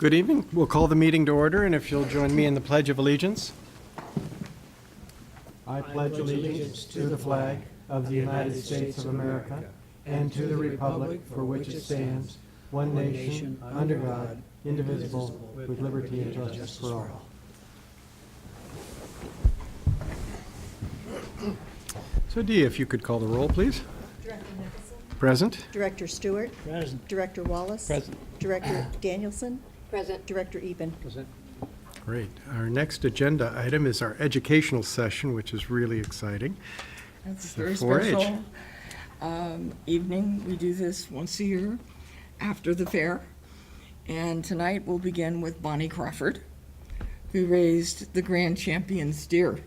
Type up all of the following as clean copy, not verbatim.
Good evening. We'll call the meeting to order, and if you'll join me in the Pledge of Allegiance. I pledge allegiance to the flag of the United States of America and to the republic for which it stands, one nation, under God, indivisible, with liberty and justice for all. So Dee, if you could call the roll, please. Director Nicholson. Present. Director Stewart. Present. Director Wallace. Present. Director Danielson. Present. Director Eben. Present. Great. Our next agenda item is our educational session, which is really exciting. That's The very 4-H. special evening. We do this once a year after the fair. And tonight we'll begin with Bonnie Crawford, who raised the grand champion steer.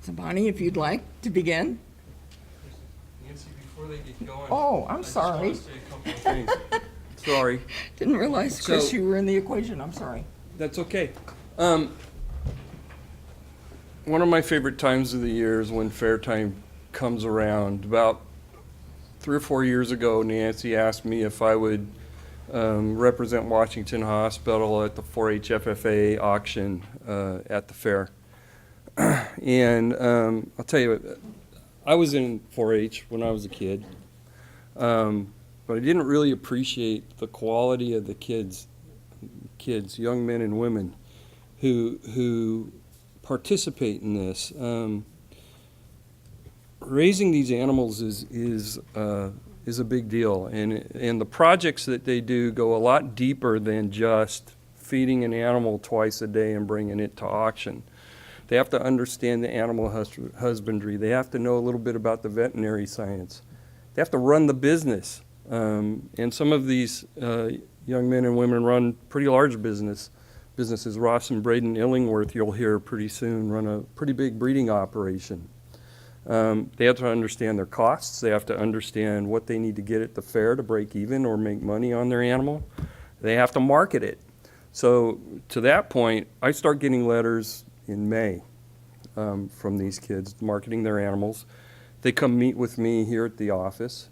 So Bonnie, if you'd like to begin. Nancy, before they get going. Oh, I'm I just sorry. wanna say a couple of things. Sorry, Didn't realize, Chris, So- you were in the equation. I'm sorry. that's okay. One of my favorite times of the year is when fair time comes around. About 3 or 4 years ago, Nancy asked me if I would represent Washington Hospital at the 4-H FFA auction at the fair. And I'll tell you, I was in 4-H when I was a kid, but I didn't really appreciate the quality of the kids, young men and women, who participate in this. Raising these animals is a big deal, and the projects that they do go a lot deeper than just feeding an animal twice a day and bringing it to auction. They have to understand the animal husbandry. They have to know a little bit about the veterinary science. They have to run the business. And some of these young men and women run pretty large businesses. Ross and Braden Illingworth, you'll hear pretty soon, run a pretty big breeding operation. They have to understand their costs. They have to understand what they need to get at the fair to break even or make money on their animal. They have to market it. So to that point, I start getting letters in May from these kids marketing their animals. They come meet with me here at the office.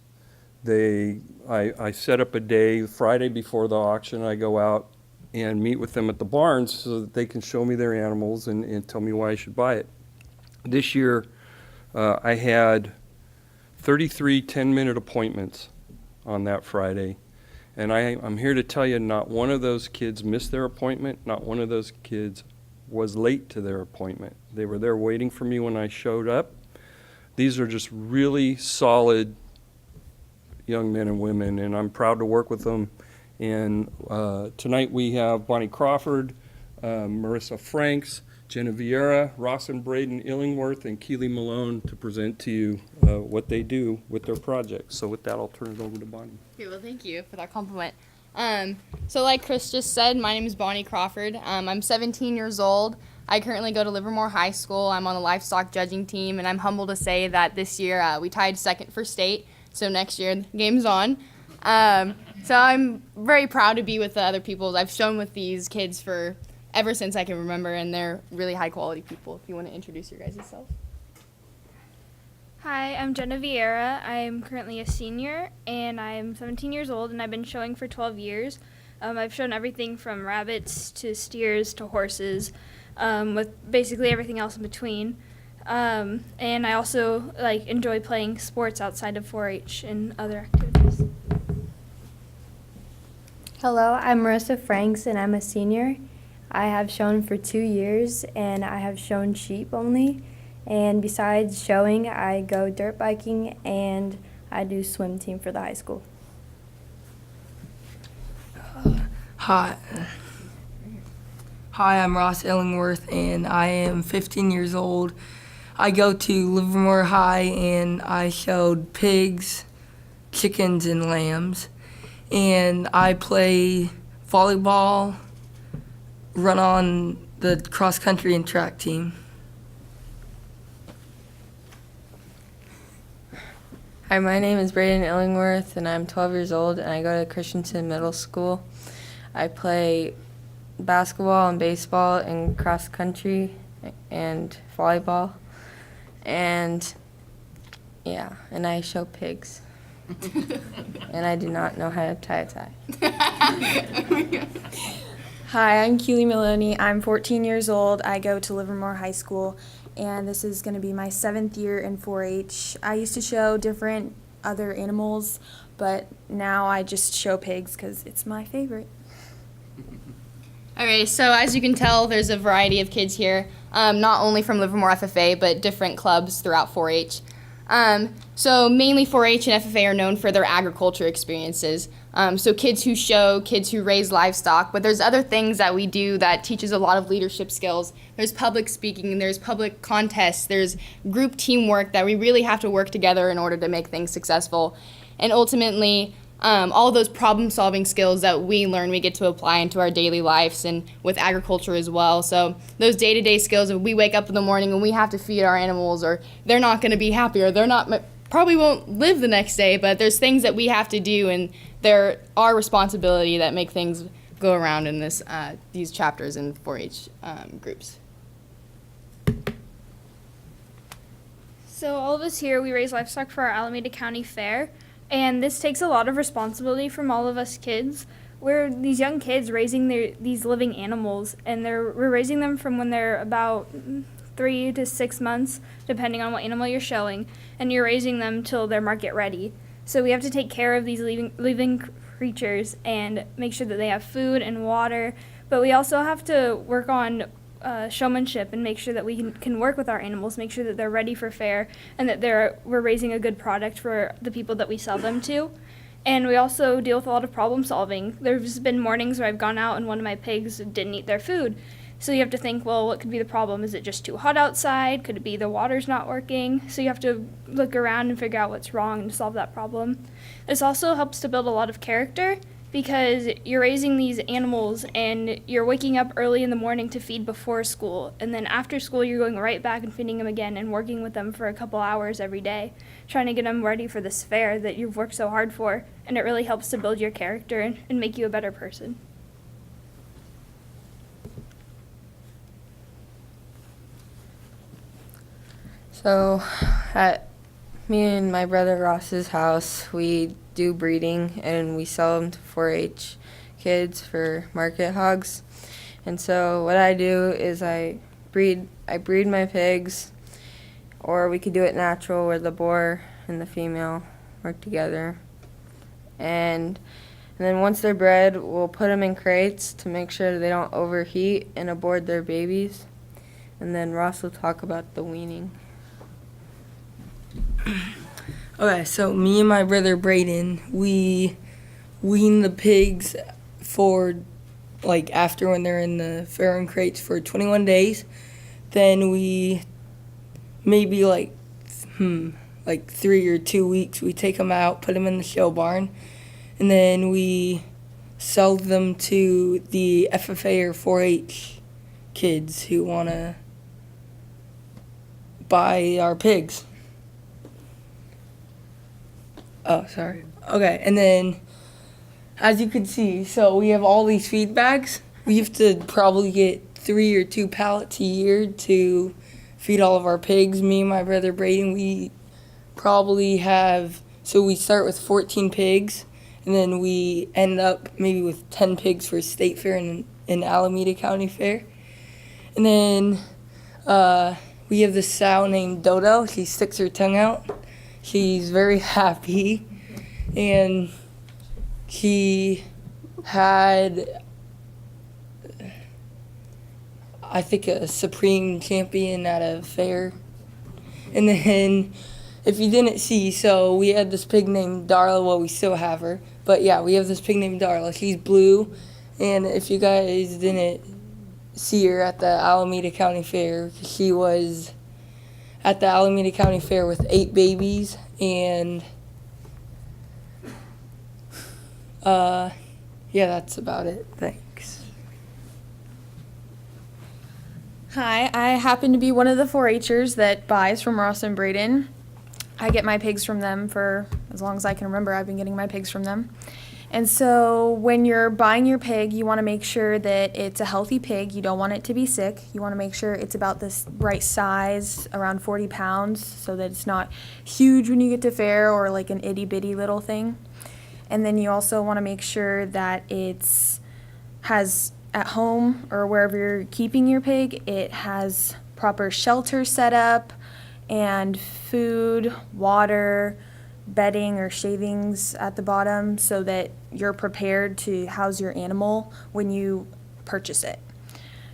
I set up a day, Friday before the auction, I go out and meet with them at the barns so that they can show me their animals and tell me why I should buy it. This year, I had 33 10-minute appointments on that Friday. And I'm here to tell you, not one of those kids missed their appointment. Not one of those kids was late to their appointment. They were there waiting for me when I showed up. These are just really solid young men and women, and I'm proud to work with them. And tonight we have Bonnie Crawford, Marissa Franks, Jenna Viera, Ross and Braden Illingworth, and Keeley Maloney to present to you what they do with their projects. So with that, I'll turn it over to Bonnie. Okay, well, thank you for that compliment. So like Chris just said, my name is Bonnie Crawford. I'm 17 years old. I currently go to Livermore High School. I'm on the Livestock judging team, and I'm humbled to say that this year we tied second for state. So next year, the game's on. So I'm very proud to be with the other people. I've shown with these kids for ever since I can remember, and they're really high-quality people. If you want to introduce your guys' self. Hi, I'm Jenna Viera. I'm currently a senior, and I'm 17 years old, and I've been showing for 12 years. I've shown everything from rabbits to steers to horses, with basically everything else in between. And I also enjoy playing sports outside of 4-H and other activities. Hello, I'm Marissa Franks, and I'm a senior. I have shown for 2 years, and I have shown sheep only. And besides showing, I go dirt biking, and I do swim team for the high school. Hi, I'm Ross Illingworth, and I am 15 years old. I go to Livermore High, and I showed pigs, chickens, and lambs. And I play volleyball, run on the cross-country and track team. Hi, my name is Braden Illingworth, and I'm 12 years old, and I go to Christensen Middle School. I play basketball and baseball and cross country and volleyball, and yeah, and I show pigs. And I do not know how to tie a tie. Hi, I'm Keeley Maloney. I'm 14 years old. I go to Livermore High School, and this is going to be my 7th year in 4-H. I used to show different other animals, but now I just show pigs because it's my favorite. All right, so as you can tell, there's a variety of kids here, not only from Livermore FFA, but different clubs throughout 4-H. So mainly 4-H and FFA are known for their agriculture experiences. So kids who show, kids who raise livestock, but there's other things that we do that teaches a lot of leadership skills. There's public speaking, there's public contests, there's group teamwork that we really have to work together in order to make things successful. And ultimately, all those problem-solving skills that we learn, we get to apply into our daily lives and with agriculture as well. So those day-to-day skills, if we wake up in the morning and we have to feed our animals, or they're not going to be happy, or they're not probably won't live the next day, but there's things that we have to do, and they're our responsibility that make things go around in this these chapters in 4-H groups. So all of us here, we raise livestock for our Alameda County Fair, and this takes a lot of responsibility from all of us kids. We're these young kids raising these living animals, and we're raising them from when they're about 3 to 6 months, depending on what animal you're showing, and you're raising them till they're market ready. So we have to take care of these living creatures and make sure that they have food and water, but we also have to work on showmanship and make sure that we can work with our animals, make sure that they're ready for fair, and that we're raising a good product for the people that we sell them to. And we also deal with a lot of problem solving. There's been mornings where I've gone out and one of my pigs didn't eat their food. So you have to think, well, what could be the problem? Is it just too hot outside? Could it be the water's not working? So you have to look around and figure out what's wrong and solve that problem. This also helps to build a lot of character, because you're raising these animals and you're waking up early in the morning to feed before school, and then after school you're going right back and feeding them again and working with them for a couple hours every day, trying to get them ready for this fair that you've worked so hard for, and it really helps to build your character and make you a better person. So at me and my brother Ross's house, we do breeding and we sell them to 4-H kids for market hogs. And so what I do is I breed my pigs, or we could do it natural where the boar and the female work together. And then once they're bred, we'll put them in crates to make sure they don't overheat and abort their babies. And then Ross will talk about the weaning. Okay, so me and my brother Braden, we wean the pigs for, like, after when they're in the farrowing crates for 21 days. Then we, maybe like 3 or 2 weeks, we take them out, put them in the show barn, and then we sell them to the FFA or 4-H kids who want to buy our pigs. Oh, sorry. Okay, and then, as you can see, so we have all these feed bags. We have to probably get 3 or 2 pallets a year to feed all of our pigs. Me and my brother Braden, we probably have, so we start with 14 pigs, and then we end up maybe with 10 pigs for State Fair and Alameda County Fair. And then we have this sow named Dodo. She sticks her tongue out. She's very happy, and she had, I think, a supreme champion at a fair. And then, if you didn't see, so we had this pig named Darla. Well, we still have her, but yeah, we have this pig named Darla. She's blue, and if you guys didn't see her at the Alameda County Fair, she was at the Alameda County Fair with 8 babies, and yeah, that's about it. Thanks. Hi, I happen to be one of the 4-Hers that buys from Ross and Braden. I get my pigs from them for as long as I can remember. I've been getting my pigs from them. And so when you're buying your pig, you want to make sure that it's a healthy pig. You don't want it to be sick. You want to make sure it's about this right size, around 40 pounds, so that it's not huge when you get to fair or like an itty-bitty little thing. And then you also want to make sure that it's has at home or wherever you're keeping your pig, it has proper shelter set up and food, water, bedding or shavings at the bottom so that you're prepared to house your animal when you purchase it.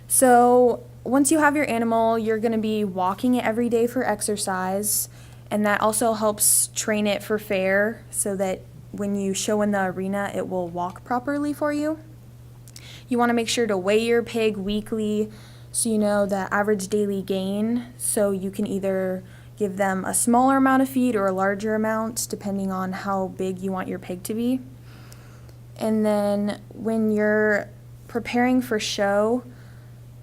So once you have your animal, you're going to be walking it every day for exercise, and that also helps train it for fair so that when you show in the arena, it will walk properly for you. You want to make sure to weigh your pig weekly so you know the average daily gain, so you can either give them a smaller amount of feed or a larger amount depending on how big you want your pig to be. And then when you're preparing for show,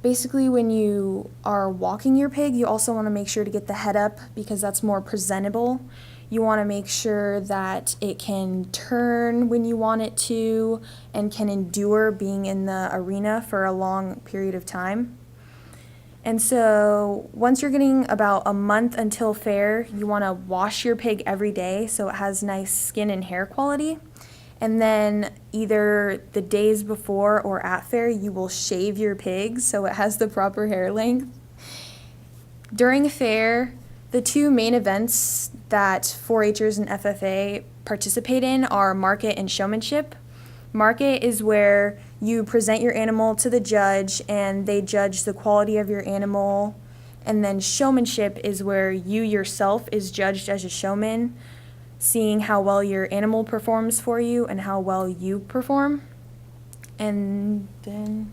basically when you are walking your pig, you also want to make sure to get the head up because that's more presentable. You want to make sure that it can turn when you want it to and can endure being in the arena for a long period of time. And so once you're getting about a month until fair, you want to wash your pig every day so it has nice skin and hair quality. And then either the days before or at fair, you will shave your pig so it has the proper hair length. During fair, the two main events that 4-Hers and FFA participate in are market and showmanship. Market is where you present your animal to the judge and they judge the quality of your animal. And then showmanship is where you yourself is judged as a showman, seeing how well your animal performs for you and how well you perform. And then,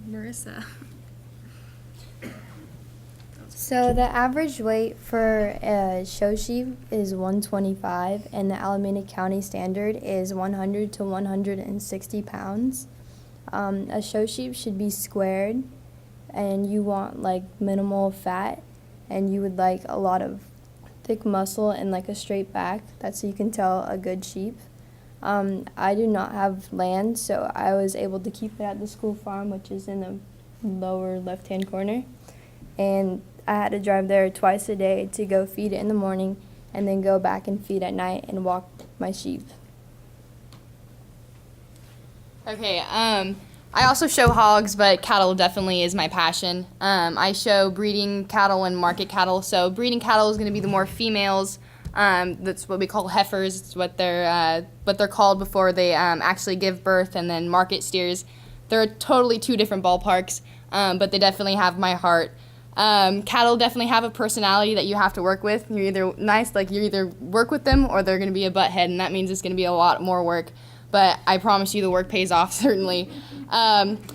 Marissa. So the average weight for a show sheep is 125, and the Alameda County standard is 100 to 160 pounds. A show sheep should be squared, and you want like minimal fat, and you would like a lot of thick muscle and like a straight back. That's so you can tell a good sheep. I do not have land, so I was able to keep it at the school farm, which is in the lower left-hand corner, and I had to drive there twice a day to go feed it in the morning and then go back and feed at night and walk my sheep. Okay, I also show hogs, but cattle definitely is my passion. I show breeding cattle and market cattle. So breeding cattle is going to be the more females. That's what we call heifers. It's what they're called before they actually give birth. And then market steers, they're totally two different ballparks, but they definitely have my heart. Cattle definitely have a personality that you have to work with. You're either nice, like you either work with them or they're going to be a butthead, and that means it's going to be a lot more work. But I promise you the work pays off, certainly.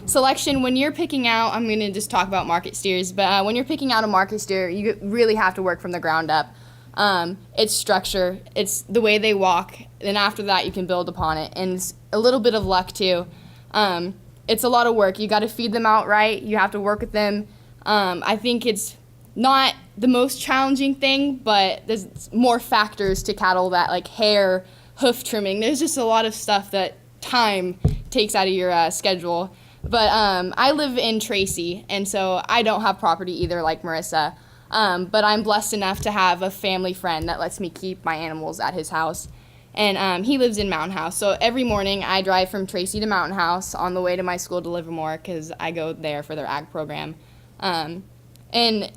Selection, when you're picking out, I'm going to just talk about market steers, but when you're picking out a market steer, you really have to work from the ground up. It's structure, it's the way they walk, and after that you can build upon it, and it's a little bit of luck too. It's a lot of work. You got to feed them out right, you have to work with them. I think it's not the most challenging thing, but there's more factors to cattle that like hair, hoof trimming. There's just a lot of stuff that time takes out of your schedule. But I live in Tracy, and so I don't have property either like Marissa. But I'm blessed enough to have a family friend that lets me keep my animals at his house. And he lives in Mountain House. So every morning I drive from Tracy to Mountain House on the way to my school to Livermore because I go there for their ag program. And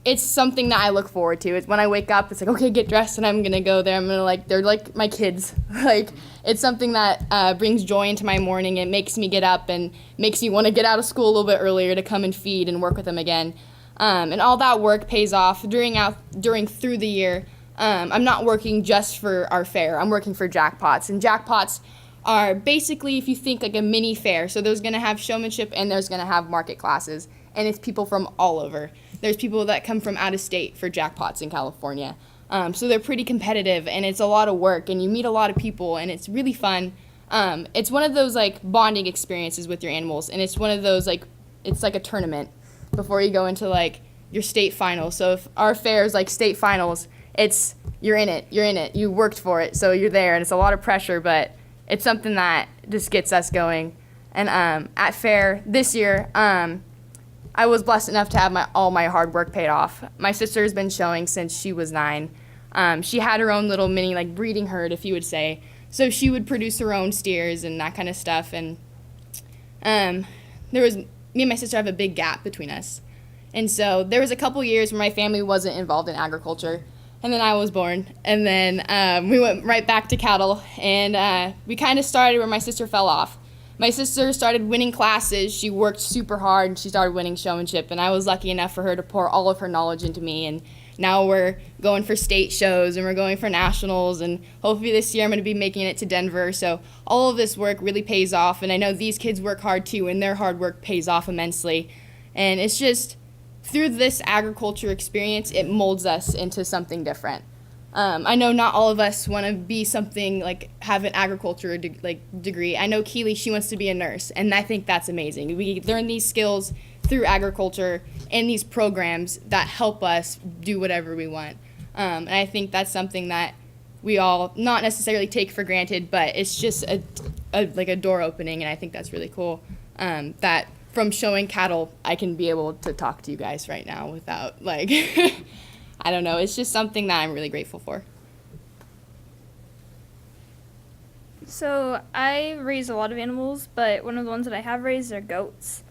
it's something that I look forward to. It's when I wake up, it's like, okay, get dressed and I'm going to go there. I'm going to like, they're like my kids. Like, it's something that brings joy into my morning. It makes me get up and makes me want to get out of school a little bit earlier to come and feed and work with them again. And all that work pays off through the year. I'm not working just for our fair. I'm working for jackpots. And jackpots are basically, if you think like a mini fair. So there's going to have showmanship and there's going to have market classes. And it's people from all over. There's people that come from out of state for jackpots in California. So they're pretty competitive, and it's a lot of work, and you meet a lot of people, and it's really fun. It's one of those like bonding experiences with your animals, and it's one of those like, it's like a tournament before you go into like your state finals. So if our fair is like state finals, it's you're in it, you worked for it, so you're there, and it's a lot of pressure, but it's something that just gets us going. And at fair this year, I was blessed enough to have all my hard work paid off. My sister has been showing since she was 9. She had her own little mini like breeding herd, if you would say. So she would produce her own steers and that kind of stuff. And me and my sister have a big gap between us. And so there was a couple years where my family wasn't involved in agriculture. And then I was born. And then we went right back to cattle. And we kind of started where my sister fell off. My sister started winning classes. She worked super hard, and she started winning showmanship. And I was lucky enough for her to pour all of her knowledge into me. And now we're going for state shows, and we're going for nationals. And hopefully this year I'm going to be making it to Denver. So all of this work really pays off. And I know these kids work hard too, and their hard work pays off immensely. And it's just, through this agriculture experience, it molds us into something different. I know not all of us want to be something like have an agriculture degree. I know Keeley, she wants to be a nurse, and I think that's amazing. We learn these skills through agriculture and these programs that help us do whatever we want. And I think that's something that we all not necessarily take for granted, but it's just a door opening, and I think that's really cool. That from showing cattle, I can be able to talk to you guys right now without I don't know, it's just something that I'm really grateful for. So I raise a lot of animals, but one of the ones that I have raised are goats.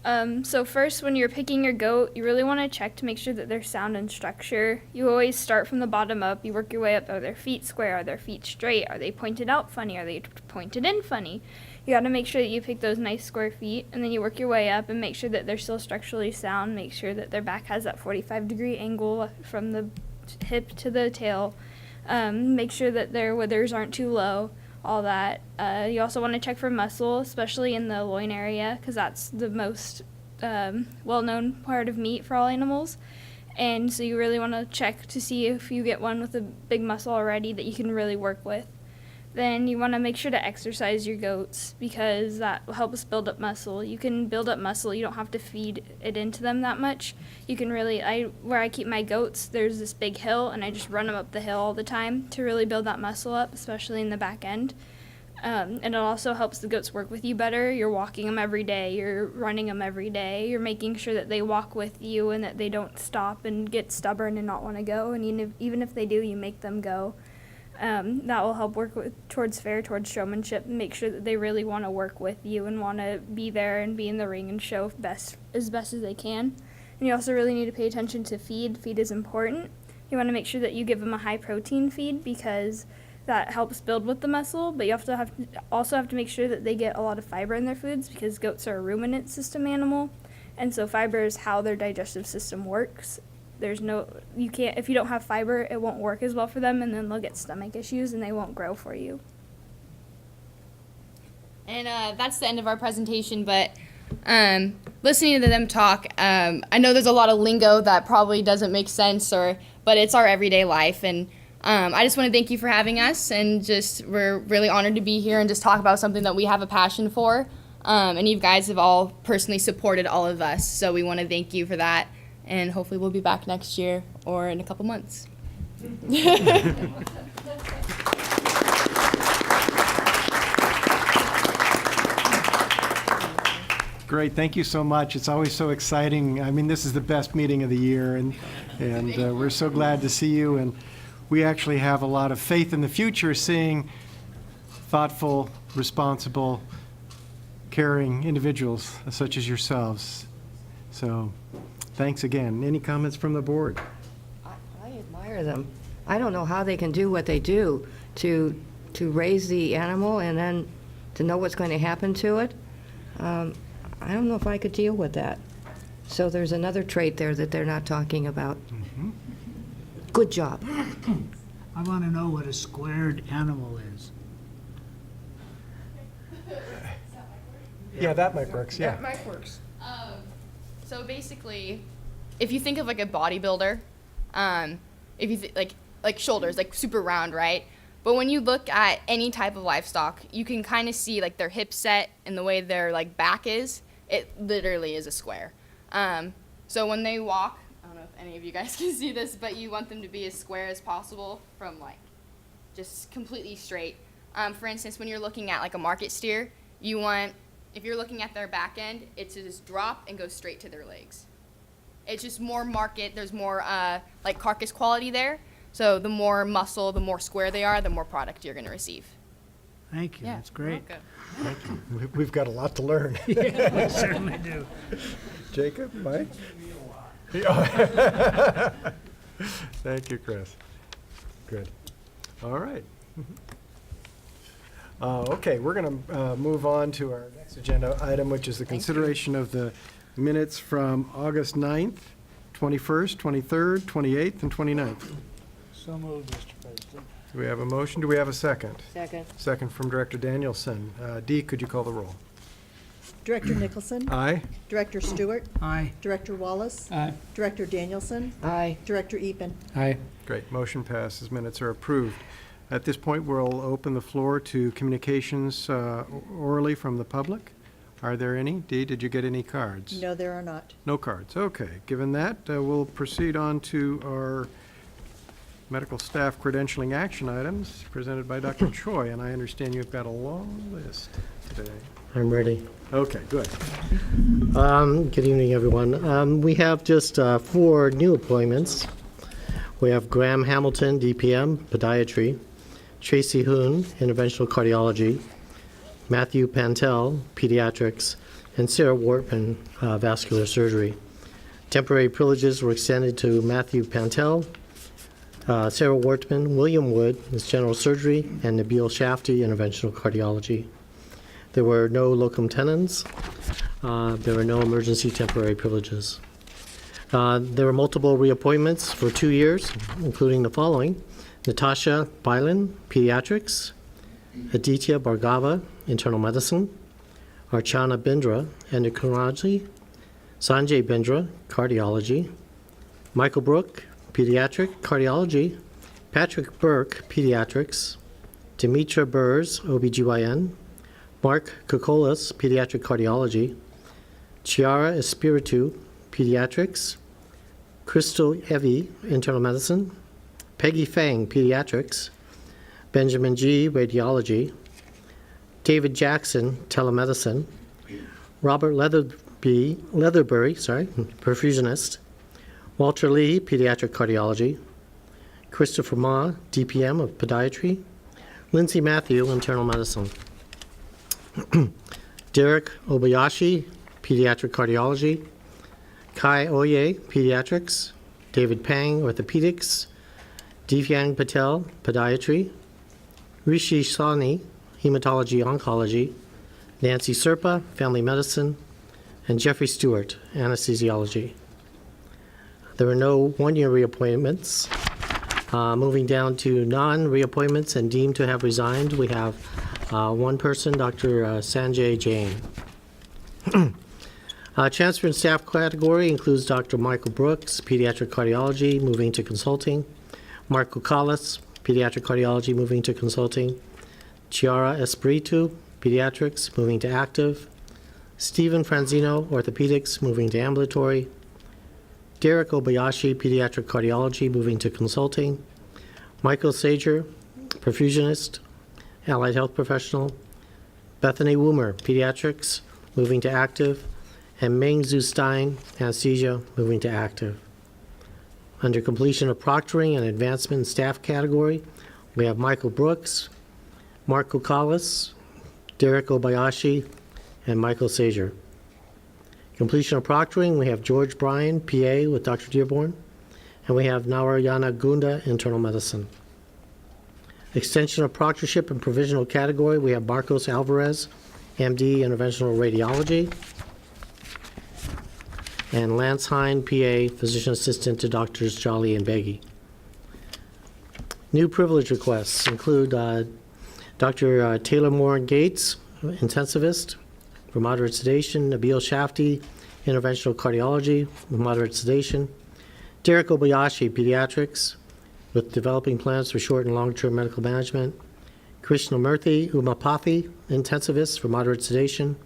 So first, when you're picking your goat, you really want to check to make sure that they're sound in structure. You always start from the bottom up. You work your way up. Are their feet square? Are their feet straight? Are they pointed out funny? Are they pointed in funny? You got to make sure that you pick those nice square feet, and then you work your way up and make sure that they're still structurally sound. Make sure that their back has that 45-degree angle from the hip to the tail. Make sure that their withers aren't too low, all that. You also want to check for muscle, especially in the loin area, because that's the most well-known part of meat for all animals. And so you really want to check to see if you get one with a big muscle already that you can really work with. Then you want to make sure to exercise your goats, because that will help us build up muscle. You can build up muscle. You don't have to feed it into them that much. You can really, where I keep my goats, there's this big hill, and I just run them up the hill all the time to really build that muscle up, especially in the back end. And it also helps the goats work with you better. You're walking them every day. You're running them every day. You're making sure that they walk with you and that they don't stop and get stubborn and not want to go. And even if they do, you make them go. That will help work towards showmanship, and make sure that they really want to work with you and want to be there and be in the ring and show as best as they can. And you also really need to pay attention to feed. Feed is important. You want to make sure that you give them a high-protein feed, because that helps build with the muscle, but you also have to make sure that they get a lot of fiber in their foods, because goats are a ruminant system animal, and so fiber is how their digestive system works. If you don't have fiber, it won't work as well for them, and then they'll get stomach issues and they won't grow for you. And that's the end of our presentation, but listening to them talk, I know there's a lot of lingo that probably doesn't make sense, but it's our everyday life. And I just want to thank you for having us, and we're really honored to be here and just talk about something that we have a passion for. And you guys have all personally supported all of us, so we want to thank you for that. And hopefully we'll be back next year or in a couple months. Great, thank you so much. It's always so exciting. I mean, this is the best meeting of the year, and we're so glad to see you. And we actually have a lot of faith in the future, seeing thoughtful, responsible, caring individuals such as yourselves. So thanks again. Any comments from the board? I admire them. I don't know how they can do what they do to raise the animal and then to know what's going to happen to it. I don't know if I could deal with that. So there's another trait there that they're not talking about. Mm-hmm. Good job. I want to know what a squared animal is. Yeah, that mic works, yeah. That mic works. So basically, if you think of like a bodybuilder, if you like shoulders, like super round, right? But when you look at any type of livestock, you can kind of see like their hip set and the way their like back is. It literally is a square. So when they walk, I don't know if any of you guys can see this, but you want them to be as square as possible from like just completely straight. For instance, when you're looking at like a market steer, if you're looking at their back end, it's to just drop and go straight to their legs. It's just more market, there's more like carcass quality there. So the more muscle, the more square they are, the more product you're gonna receive. Thank you, that's great. We've got a lot to learn. Yeah, we certainly do. Jacob, Mike? Thank you, Chris. Good. All right. Okay, we're going to move on to our next agenda item, which is the consideration of the minutes from August 9th, 21st, 23rd, 28th, and 29th. So moved, Mr. President. Do we have a motion? Do we have a second? Second. Second from Director Danielson. Dee, could you call the roll? Director Nicholson? Aye? Director Stewart? Aye. Director Wallace? Aye. Director Danielson? Aye. Director Epen? Aye. Great, motion passes, minutes are approved. At this point, we'll open the floor to communications orally from the public. Are there any? Dee, did you get any cards? No, there are not. No cards, okay. Given that, we'll proceed on to our medical staff credentialing action items presented by Dr. Choi, and I understand you've got a long list today. I'm ready. Okay, good. Good evening, everyone. We have just 4 new appointments. We have Graham Hamilton, DPM, Podiatry, Tracy Hoon, Interventional Cardiology, Matthew Pantel, Pediatrics, and Sarah Wortman, Vascular Surgery. Temporary privileges were extended to Matthew Pantel, Sarah Wortman, William Wood, is General Surgery, and Nabil Shafti, Interventional Cardiology. There were no locum tenens. There were no emergency temporary privileges. There were multiple reappointments for 2 years, including the following: Natasha Bylan, Pediatrics; Aditya Bhargava, Internal Medicine; Archana Bindra, Endocrinology; Sanjay Bindra, Cardiology; Michael Brook, Pediatric Cardiology; Patrick Burke, Pediatrics; Demetra Burrs, OBGYN; Mark Kokolas, Pediatric Cardiology; Chiara Espiritu, Pediatrics; Crystal Evie, Internal Medicine; Peggy Fang, Pediatrics; Benjamin G., Radiology; David Jackson, Telemedicine; Robert Leatherbury, Perfusionist; Walter Lee, Pediatric Cardiology; Christopher Ma, DPM of Podiatry; Lindsay Matthew, Internal Medicine; Derek Obayashi, Pediatric Cardiology; Kai Oye, Pediatrics; David Pang, Orthopedics; Divyang Patel, Podiatry; Rishi Sawhney, Hematology Oncology; Nancy Serpa, Family Medicine; and Jeffrey Stewart, Anesthesiology. There were no one-year reappointments. Moving down to non-reappointments and deemed to have resigned, we have one person, Dr. Sanjay Jain. Transfer in staff category includes Dr. Michael Brooks, Pediatric Cardiology, moving to consulting; Mark Kukalis, Pediatric Cardiology, moving to consulting; Chiara Espiritu, Pediatrics, moving to active; Stephen Franzino, Orthopedics, moving to ambulatory; Derek Obayashi, Pediatric Cardiology, moving to consulting; Michael Sager, Perfusionist, Allied Health Professional; Bethany Woomer, Pediatrics, moving to active; and Meng Zhu Stein, Anesthesia, moving to active. Under completion of proctoring and advancement in staff category, we have Michael Brooks, Mark Kukalis, Derek Obayashi, and Michael Sager. Completion of proctoring, we have George Bryan, PA, with Dr. Dearborn, and we have Narayana Gunda, Internal Medicine. Extension of proctorship and provisional category, we have Marcos Alvarez, MD, Interventional Radiology, and Lance Hine, PA, Physician Assistant to Drs. Jolly and Beggy. New privilege requests include Dr. Taylor Moore Gates, Intensivist, for moderate sedation; Nabil Shafti, Interventional Cardiology, with moderate sedation; Derek Obayashi, Pediatrics, with developing plans for short and long-term medical management; Krishnamurthy Umapathy, Intensivist, for moderate sedation;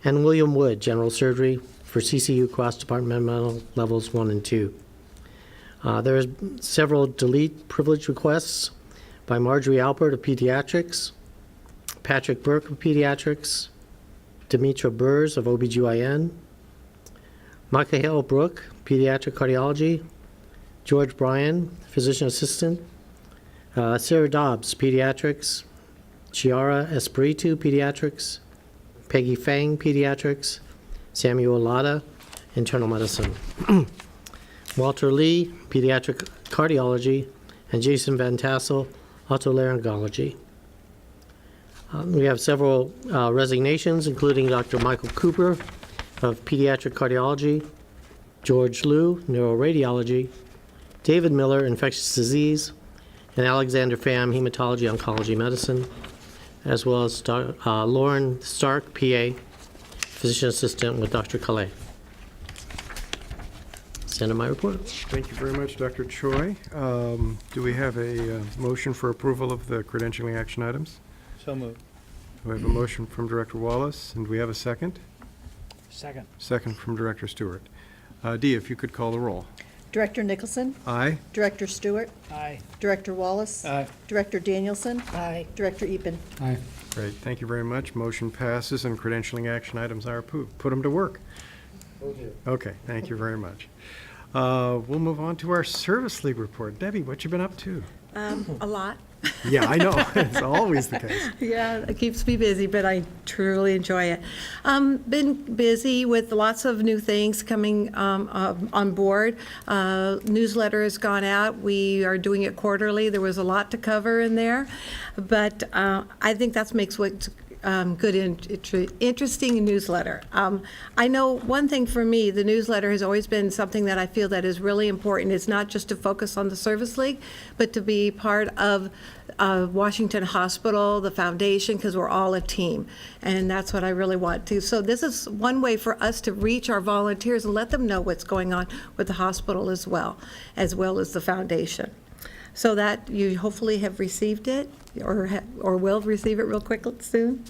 and William Wood, General Surgery, for CCU cross-departmental levels 1 and 2. There are several delete privilege requests by Marjorie Alpert of Pediatrics, Patrick Burke of Pediatrics, Demetra Burrs of OBGYN, Michael Brook, Pediatric Cardiology, George Bryan, Physician Assistant, Sarah Dobbs, Pediatrics, Chiara Espiritu, Pediatrics, Peggy Fang, Pediatrics, Samuel Lada, Internal Medicine, Walter Lee, Pediatric Cardiology, and Jason Van Tassel, Otolaryngology. We have several resignations, including Dr. Michael Cooper of Pediatric Cardiology, George Liu, Neuroradiology, David Miller, Infectious Disease, and Alexander Pham, Hematology Oncology Medicine, as well as Lauren Stark, PA, Physician Assistant with Dr. Calais. That's the end of my report. Thank you very much, Dr. Choi. Do we have a motion for approval of the credentialing action items? So moved. We have a motion from Director Wallace, and we have a second? Second. Second from Director Stewart. Dee, if you could call the roll. Director Nicholson? Aye. Director Stewart? Aye. Director Wallace? Aye. Director Danielson? Aye. Director Epen? Aye. Great, thank you very much. Motion passes and credentialing action items are approved. Put them to work. Okay, thank you very much. We'll move on to our Service League report. Debbie, what you been up to? A lot. Yeah, I know, it's always the case. Yeah, it keeps me busy, but I truly enjoy it. Been busy with lots of new things coming on board. Newsletter has gone out. We are doing it quarterly. There was a lot to cover in there, but I think that makes what's good and interesting newsletter. I know one thing for me, the newsletter has always been something that I feel that is really important. It's not just to focus on the Service League, but to be part of Washington Hospital, the foundation, because we're all a team, and that's what I really want to. So this is one way for us to reach our volunteers and let them know what's going on with the hospital as well as the foundation. So that you hopefully have received it or will receive it real quick soon.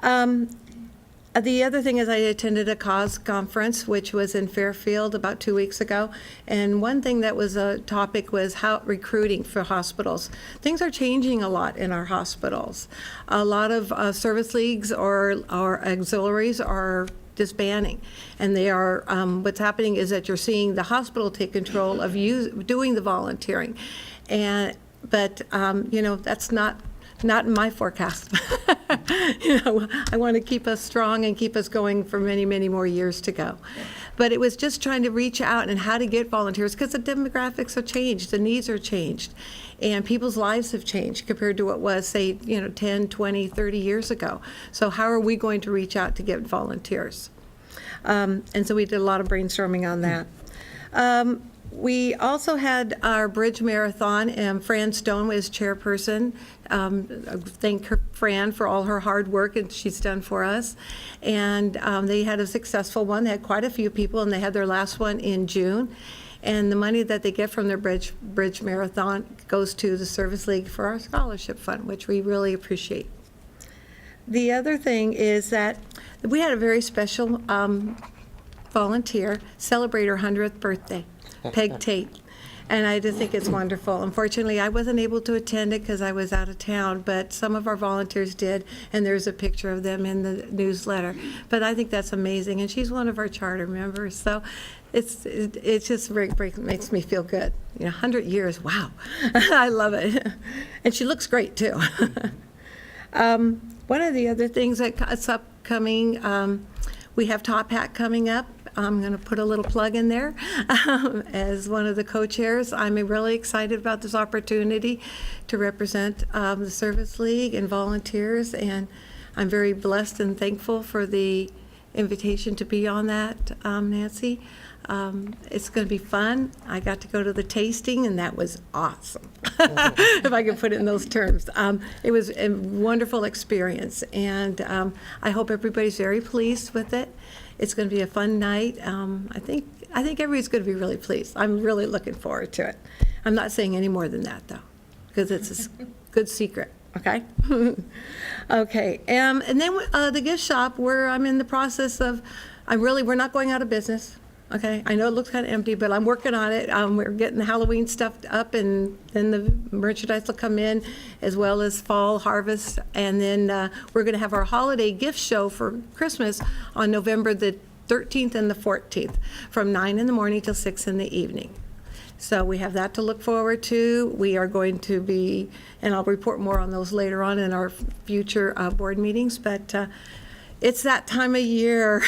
The other thing is I attended a cause conference, which was in Fairfield about 2 weeks ago. And one thing that was a topic was how recruiting for hospitals. Things are changing a lot in our hospitals. A lot of service leagues or auxiliaries are disbanding, and they are what's happening is that you're seeing the hospital take control of doing the volunteering, but that's not in my forecast. I want to keep us strong and keep us going for many, many more years to go. But it was just trying to reach out and how to get volunteers, because the demographics have changed, the needs are changed, and people's lives have changed compared to what was, say, 10, 20, 30 years ago. So how are we going to reach out to get volunteers? And so we did a lot of brainstorming on that. We also had our Bridge Marathon, and Fran Stone was chairperson. Thank her, Fran, for all her hard work and she's done for us. And they had a successful one. They had quite a few people, and they had their last one in June. And the money that they get from their Bridge Marathon goes to the Service League for our scholarship fund, which we really appreciate. The other thing is that we had a very special volunteer celebrate her 100th birthday. Peg Tate, and I just think it's wonderful. Unfortunately, I wasn't able to attend it because I was out of town, but some of our volunteers did, and there's a picture of them in the newsletter. But I think that's amazing, and she's one of our charter members, so it just makes me feel good. 100 years, wow. I love it. And she looks great, too. One of the other things that's upcoming, we have Top Hat coming up. I'm going to put a little plug in there as one of the co-chairs. I'm really excited about this opportunity to represent the Service League and volunteers, and I'm very blessed and thankful for the invitation to be on that, Nancy. It's going to be fun. I got to go to the tasting, and that was awesome, if I could put it in those terms. It was a wonderful experience, and I hope everybody's very pleased with it. It's going to be a fun night. I think everybody's going to be really pleased. I'm really looking forward to it. I'm not saying any more than that, though, because it's a good secret, okay? Okay, and then the gift shop, where I'm in the process of, we're not going out of business, okay? I know it looks kind of empty, but I'm working on it. We're getting the Halloween stuff up, and then the merchandise will come in, as well as fall harvest. And then we're going to have our holiday gift show for Christmas on November the 13th and the 14th, from 9 in the morning till 6 in the evening. So we have that to look forward to. We are going to be, and I'll report more on those later on in our future board meetings, but it's that time of year.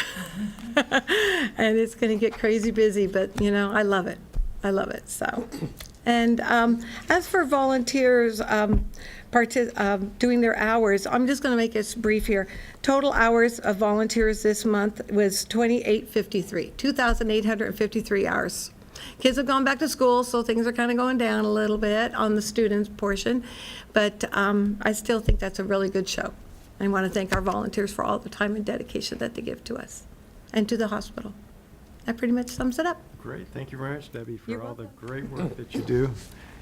And it's going to get crazy busy, but, you know, I love it. I love it, so. And as for volunteers doing their hours, I'm just going to make this brief here. Total hours of volunteers this month was 2,853 hours. Kids have gone back to school, so things are kind of going down a little bit on the students' portion, but I still think that's a really good show. I want to thank our volunteers for all the time and dedication that they give to us and to the hospital. That pretty much sums it up. Great. Thank you very much, Debbie, for You're all welcome. the great work that you do.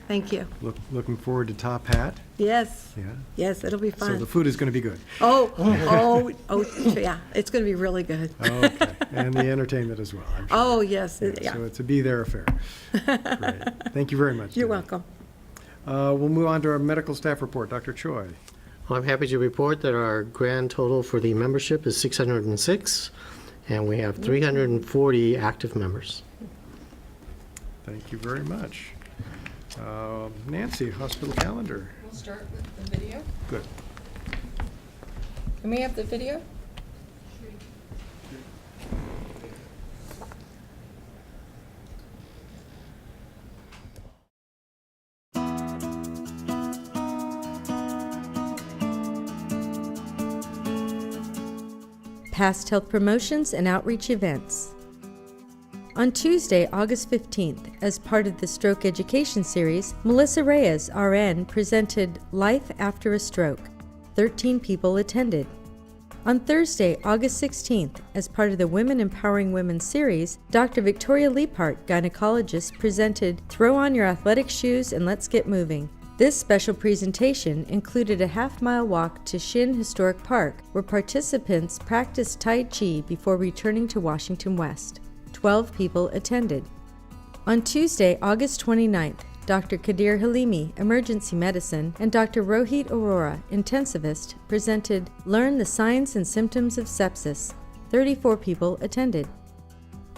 Thank you. Looking forward to Top Hat. Yes. Yeah. Yes, it'll be fun. So the food is going to be good. Oh, yeah, it's going to be really good. Okay. And the entertainment as well, I'm sure. Oh, yes, yeah. So it's a be there affair. Great. Thank you very much. You're Debbie. welcome. We'll move on to our medical staff report. Dr. Choi. Well, I'm happy to report that our grand total for the membership is 606, and we have 340 active members. Thank you very much. Nancy, hospital calendar. We'll start with the video. Good. Can we have the video? Past health promotions and outreach events. On Tuesday, August 15th, as part of the Stroke Education Series, Marissa Reyes, RN, presented Life After a Stroke. 13 people attended. On Thursday, August 16th, as part of the Women Empowering Women series, Dr. Victoria Leapart, gynecologist, presented Throw on Your Athletic Shoes and Let's Get Moving. This special presentation included a half-mile walk to Shin Historic Park, where participants practiced Tai Chi before returning to Washington West. 12 people attended. On Tuesday, August 29th, Dr. Kadir Halimi, Emergency Medicine, and Dr. Rohit Arora, Intensivist, presented Learn the Signs and Symptoms of Sepsis. 34 people attended.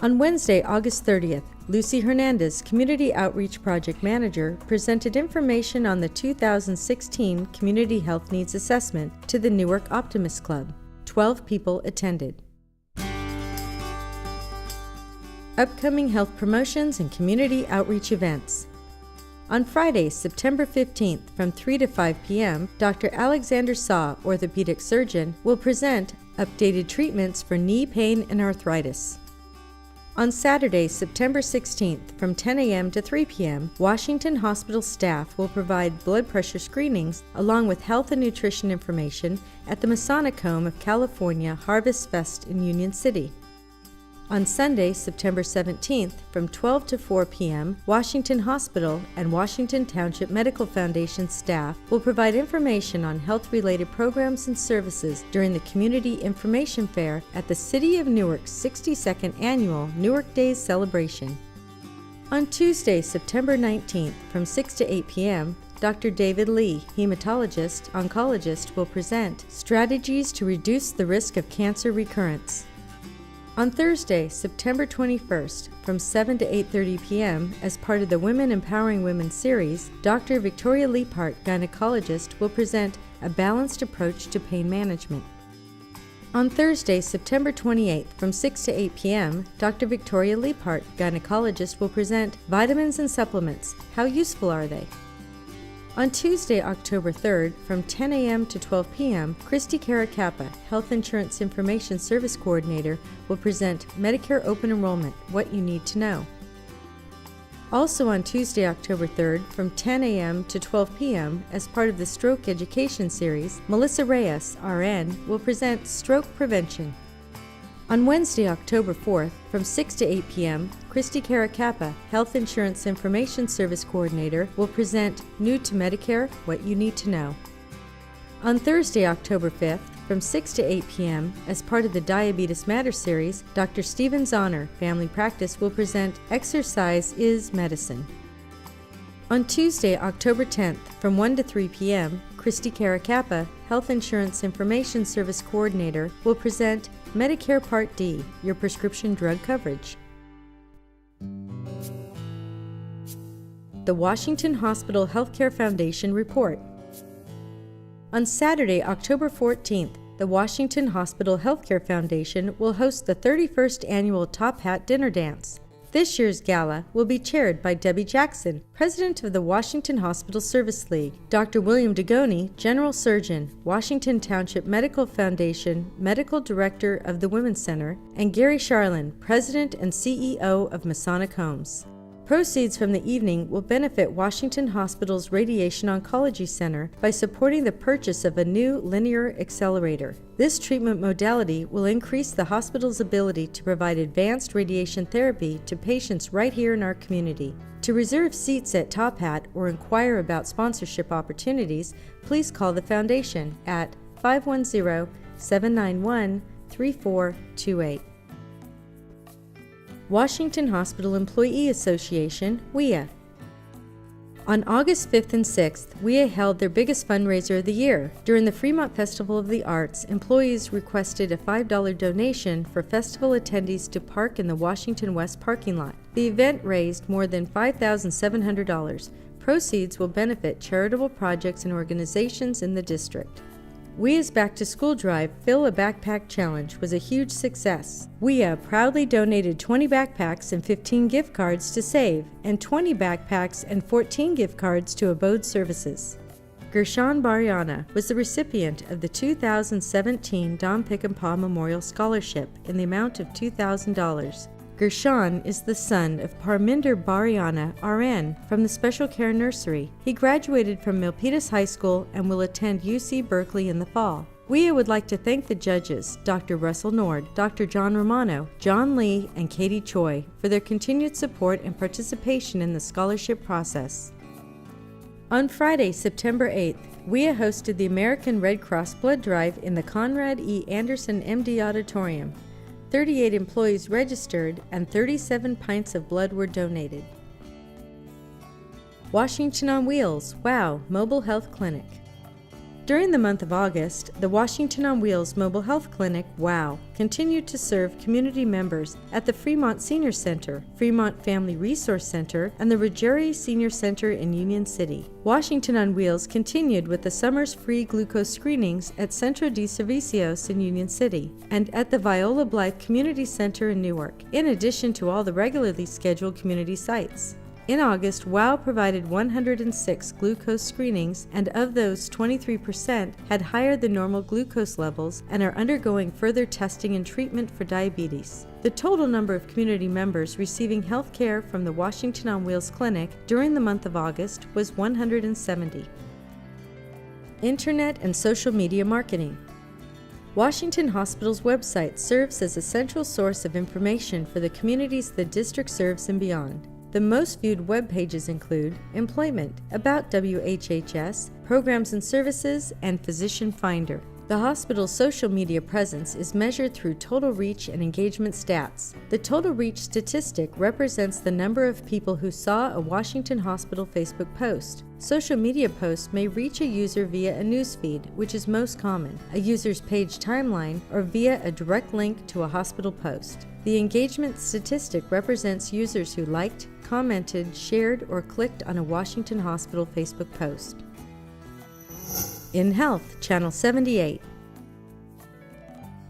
On Wednesday, August 30th, Lucy Hernandez, Community Outreach Project Manager, presented information on the 2016 Community Health Needs Assessment to the Newark Optimist Club. 12 people attended. Upcoming health promotions and community outreach events. On Friday, September 15th, from 3 to 5 p.m., Dr. Alexander Saw, orthopedic surgeon, will present updated treatments for knee pain and arthritis. On Saturday, September 16th, from 10 a.m. to 3 p.m., Washington Hospital staff will provide blood pressure screenings along with health and nutrition information at the Masonic Home of California Harvest Fest in Union City. On Sunday, September 17th, from 12 to 4 p.m., Washington Hospital and Washington Township Medical Foundation staff will provide information on health-related programs and services during the Community Information Fair at the City of Newark's 62nd Annual Newark Days celebration. On Tuesday, September 19th, from 6 to 8 p.m., Dr. David Lee, hematologist, oncologist, will present Strategies to Reduce the Risk of Cancer Recurrence. On Thursday, September 21st, from 7 to 8:30 p.m., as part of the Women Empowering Women series, Dr. Victoria Leapart, gynecologist, will present A Balanced Approach to Pain Management. On Thursday, September 28th, from 6 to 8 p.m., Dr. Victoria Leapart, gynecologist, will present Vitamins and Supplements. How useful are they? On Tuesday, October 3rd, from 10 a.m. to 12 p.m., Christy Caracappa, Health Insurance Information Service Coordinator, will present Medicare Open Enrollment, What You Need to Know. Also on Tuesday, October 3rd, from 10 a.m. to 12 p.m., as part of the Stroke Education Series, Marissa Reyes, RN, will present Stroke Prevention. On Wednesday, October 4th, from 6 to 8 p.m., Christy Caracappa, Health Insurance Information Service Coordinator, will present New to Medicare, What You Need to Know. On Thursday, October 5th, from 6 to 8 p.m., as part of the Diabetes Matters series, Dr. Stephen Zahner, Family Practice, will present Exercise is Medicine. On Tuesday, October 10th, from 1 to 3 p.m., Christy Caracappa, Health Insurance Information Service Coordinator, will present Medicare Part D, Your Prescription Drug Coverage. the Washington Hospital Healthcare Foundation report. On Saturday, October 14th, the Washington Hospital Healthcare Foundation will host the 31st annual Top Hat Dinner Dance. This year's gala will be chaired by Debbie Jackson, president of the Washington Hospital Service League, Dr. William Degoni, general surgeon, Washington Township Medical Foundation, medical director of the Women's Center, and Gary Charlin, president and CEO of Masonic Homes. Proceeds from the evening will benefit Washington Hospital's Radiation Oncology Center by supporting the purchase of a new linear accelerator. This treatment modality will increase the hospital's ability to provide advanced radiation therapy to patients right here in our community. To reserve seats at Top Hat or inquire about sponsorship opportunities, please call the foundation at 510-791-3428. Washington Hospital Employee Association, WEA. On August 5th and 6th, WEA held their biggest fundraiser of the year. During the Fremont Festival of the Arts, employees requested a $5 donation for festival attendees to park in the Washington West parking lot. The event raised more than $5,700. Proceeds will benefit charitable projects and organizations in the district. WEA's Back to School Drive Fill a Backpack Challenge was a huge success. WEA proudly donated 20 backpacks and 15 gift cards to Save, and 20 backpacks and 14 gift cards to Abode Services. Gershon Bariana was the recipient of the 2017 Don Pickapaw Memorial Scholarship in the amount of $2,000. Gershon is the son of Parminder Bariana, RN, from the Special Care Nursery. He graduated from Milpitas High School and will attend UC Berkeley in the fall. WEA would like to thank the judges, Dr. Russell Nord, Dr. John Romano, John Lee, and Katie Choi, for their continued support and participation in the scholarship process. On Friday, September 8th, WEA hosted the American Red Cross Blood Drive in the Conrad E. Anderson MD Auditorium. 38 employees registered and 37 pints of blood were donated. Washington on Wheels, WOW, Mobile Health Clinic. During the month of August, the Washington on Wheels Mobile Health Clinic, WOW, continued to serve community members at the Fremont Senior Center, Fremont Family Resource Center, and the Ruggieri Senior Center in Union City. Washington on Wheels continued with the summer's free glucose screenings at Centro de Servicios in Union City and at the Viola Blythe Community Center in Newark, in addition to all the regularly scheduled community sites. In August, WOW provided 106 glucose screenings, and of those, 23% had higher than normal glucose levels and are undergoing further testing and treatment for diabetes. The total number of community members receiving health care from the Washington on Wheels Clinic during the month of August was 170. Internet and social media marketing. Washington Hospital's website serves as a central source of information for the communities the district serves and beyond. The most viewed web pages include Employment, About WHHS, Programs and Services, and Physician Finder. The hospital's social media presence is measured through total reach and engagement stats. The total reach statistic represents the number of people who saw a Washington Hospital Facebook post. Social media posts may reach a user via a newsfeed, which is most common, a user's page timeline, or via a direct link to a hospital post. The engagement statistic represents users who liked, commented, shared, or clicked on a Washington Hospital Facebook post. InHealth, Channel 78.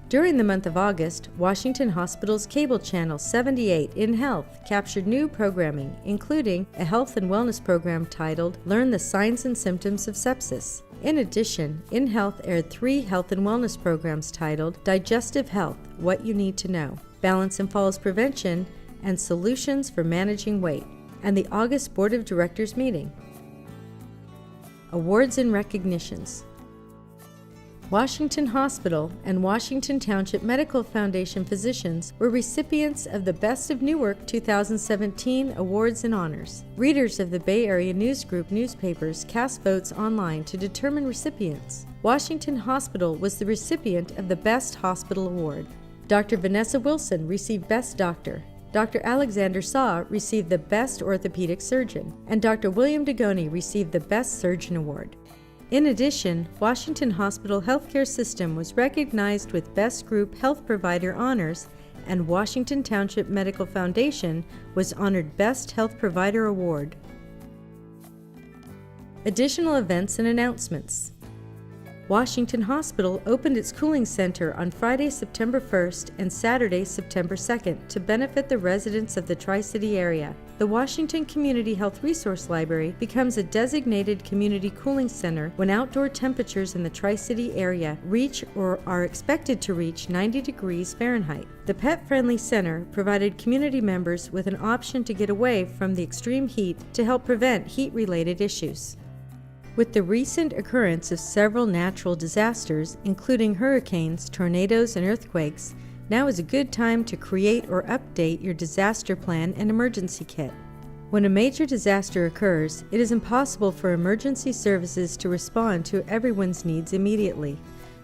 During the month of August, Washington Hospital's cable channel 78 InHealth captured new programming, including a health and wellness program titled Learn the Signs and Symptoms of Sepsis. In addition, InHealth aired 3 health and wellness programs titled Digestive Health, What You Need to Know, Balance and Falls Prevention, and Solutions for Managing Weight, and the August Board of Directors meeting. Awards and recognitions. Washington Hospital and Washington Township Medical Foundation physicians were recipients of the Best of Newark 2017 awards and honors. Readers of the Bay Area News Group newspapers cast votes online to determine recipients. Washington Hospital was the recipient of the Best Hospital Award. Dr. Vanessa Wilson received Best Doctor. Dr. Alexander Saw received the Best Orthopedic Surgeon, and Dr. William Degoni received the Best Surgeon Award. In addition, Washington Hospital Healthcare System was recognized with Best Group Health Provider Honors, and Washington Township Medical Foundation was honored Best Health Provider Award. Additional events and announcements. Washington Hospital opened its cooling center on Friday, September 1st and Saturday, September 2nd to benefit the residents of the Tri-City area. The Washington Community Health Resource Library becomes a designated community cooling center when outdoor temperatures in the Tri-City area reach or are expected to reach 90 degrees Fahrenheit. The pet-friendly center provided community members with an option to get away from the extreme heat to help prevent heat-related issues. With the recent occurrence of several natural disasters, including hurricanes, tornadoes, and earthquakes, now is a good time to create or update your disaster plan and emergency kit. When a major disaster occurs, it is impossible for emergency services to respond to everyone's needs immediately.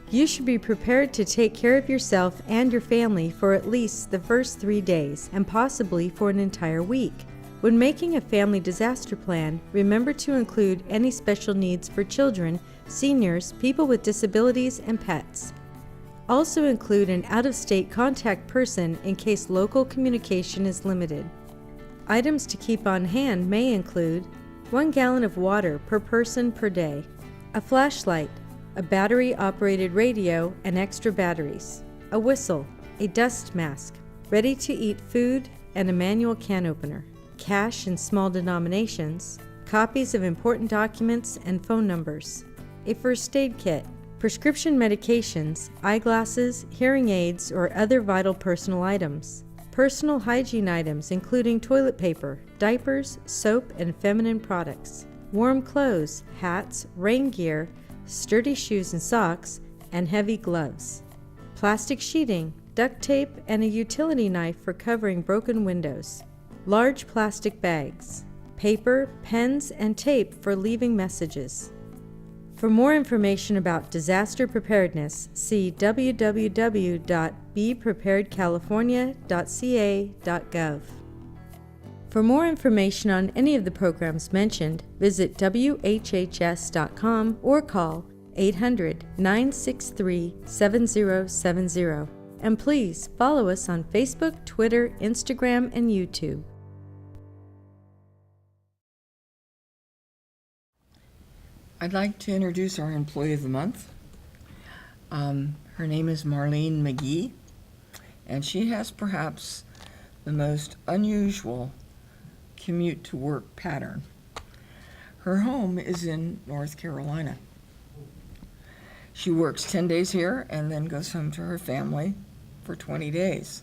You should be prepared to take care of yourself and your family for at least the first 3 days, and possibly for an entire week. When making a family disaster plan, remember to include any special needs for children, seniors, people with disabilities, and pets. Also include an out-of-state contact person in case local communication is limited. Items to keep on hand may include 1 gallon of water per person per day, a flashlight, a battery-operated radio and extra batteries, a whistle, a dust mask, ready-to-eat food, and a manual can opener. Cash in small denominations, copies of important documents and phone numbers, a first aid kit, prescription medications, eyeglasses, hearing aids, or other vital personal items, personal hygiene items including toilet paper, diapers, soap, and feminine products, warm clothes, hats, rain gear, sturdy shoes and socks, and heavy gloves, plastic sheeting, duct tape, and a utility knife for covering broken windows. Large plastic bags, paper, pens, and tape for leaving messages. For more information about disaster preparedness, see www.bepreparedcalifornia.ca.gov. For more information on any of the programs mentioned, visit whhs.com or call 800-963-7070. And please follow us on Facebook, Twitter, Instagram, and YouTube. I'd like to introduce our Employee of the Month. Her name is Marlene McGee, and she has perhaps the most unusual commute to work pattern. Her home is in North Carolina. She works 10 days here and then goes home to her family for 20 days.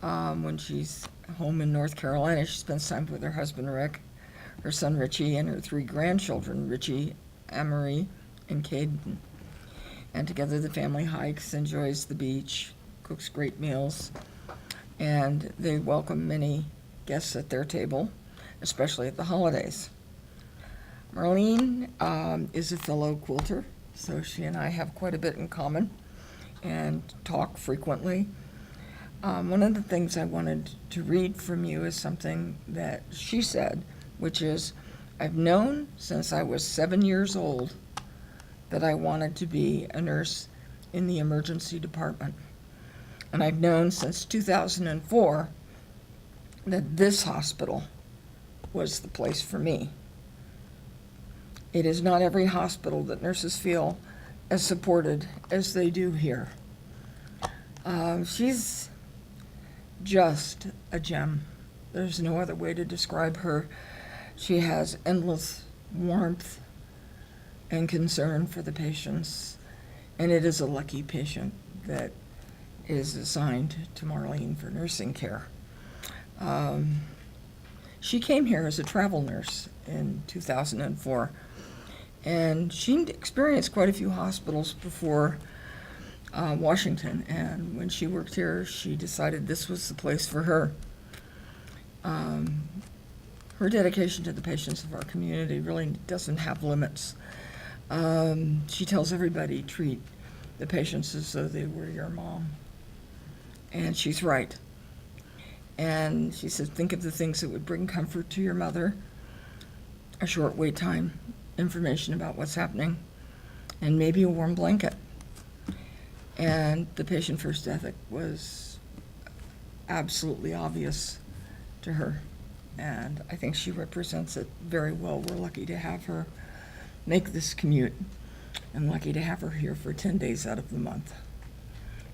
When she's home in North Carolina, she spends time with her husband Rick, her son Richie, and her 3 grandchildren, Richie, Amory, and Caden. And together the family hikes, enjoys the beach, cooks great meals, and they welcome many guests at their table, especially at the holidays. Marlene is a fellow quilter, so she and I have quite a bit in common and talk frequently. One of the things I wanted to read from you is something that she said, which is, I've known since I was 7 years old that I wanted to be a nurse in the emergency department. And I've known since 2004 that this hospital was the place for me. It is not every hospital that nurses feel as supported as they do here. She's just a gem. There's no other way to describe her. She has endless warmth and concern for the patients, and it is a lucky patient that is assigned to Marlene for nursing care. She came here as a travel nurse in 2004, and she experienced quite a few hospitals before Washington, and when she worked here, she decided this was the place for her. Her dedication to the patients of our community really doesn't have limits. She tells everybody, treat the patients as though they were your mom. And she's right. And she says, think of the things that would bring comfort to your mother: a short wait time, information about what's happening, and maybe a warm blanket. And the patient first ethic was absolutely obvious to her. and I think she represents it very well. We're lucky to have her make this commute, and lucky to have her here for 10 days out of the month.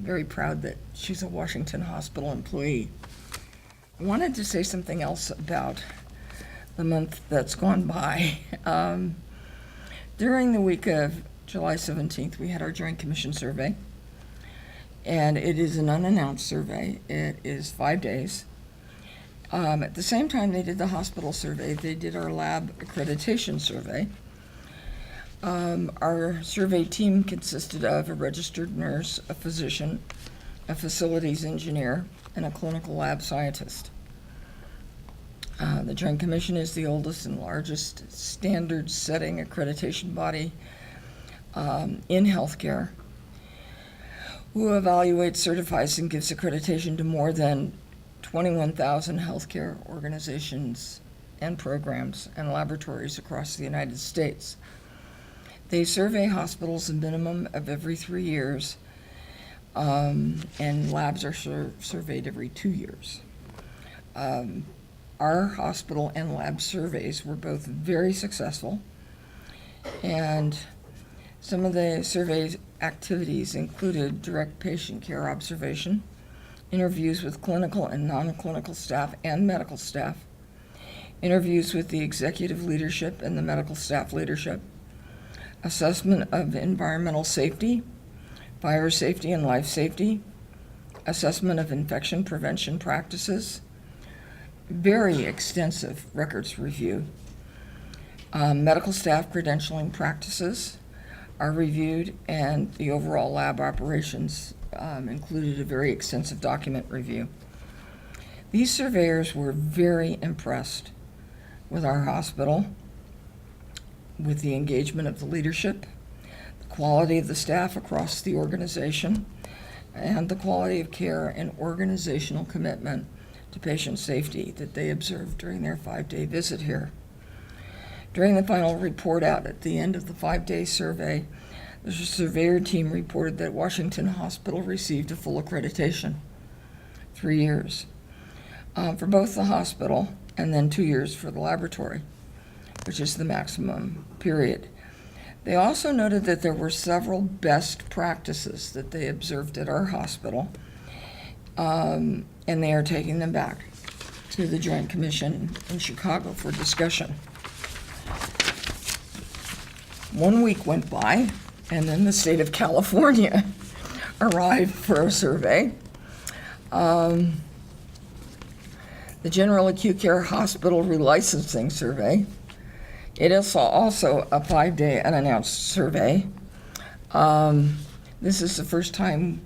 Very proud that she's a Washington Hospital employee. I wanted to say something else about the month that's gone by. During the week of July 17th, we had our Joint Commission survey, and it is an unannounced survey. It is 5 days. At the same time they did the hospital survey, they did our lab accreditation survey. Our survey team consisted of a registered nurse, a physician, a facilities engineer, and a clinical lab scientist. The Joint Commission is the oldest and largest standard-setting accreditation body in healthcare, who evaluates, certifies, and gives accreditation to more than 21,000 healthcare organizations and programs and laboratories across the United States. They survey hospitals a minimum of every 3 years, and labs are surveyed every 2 years. Our hospital and lab surveys were both very successful, and some of the survey activities included direct patient care observation, interviews with clinical and non-clinical staff and medical staff, interviews with the executive leadership and the medical staff leadership, assessment of environmental safety, fire safety and life safety, assessment of infection prevention practices, very extensive records review. Medical staff credentialing practices are reviewed, and the overall lab operations included a very extensive document review. These surveyors were very impressed with our hospital, with the engagement of the leadership, the quality of the staff across the organization, and the quality of care and organizational commitment to patient safety that they observed during their 5-day visit here. During the final report out at the end of the 5-day survey, the surveyor team reported that Washington Hospital received a full accreditation, 3 years, for both the hospital and then 2 years for the laboratory, which is the maximum period. They also noted that there were several best practices that they observed at our hospital, and they are taking them back to the Joint Commission in Chicago for discussion. 1 week went by, and then the state of California arrived for a survey. The General Acute Care Hospital Relicensing Survey. It is also a 5-day unannounced survey. This is the first time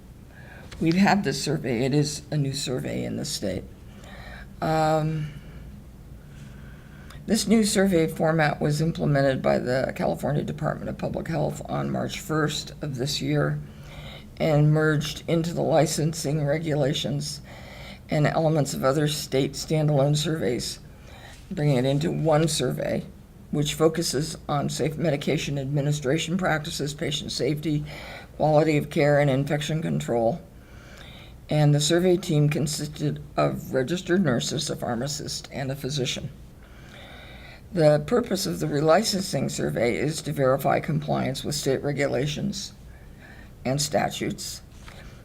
we've had this survey. It is a new survey in the state. This new survey format was implemented by the California Department of Public Health on March 1st of this year and merged into the licensing regulations and elements of other state standalone surveys, bringing it into one survey, which focuses on safe medication administration practices, patient safety, quality of care, and infection control. And the survey team consisted of registered nurses, a pharmacist, and a physician. The purpose of the relicensing survey is to verify compliance with state regulations and statutes.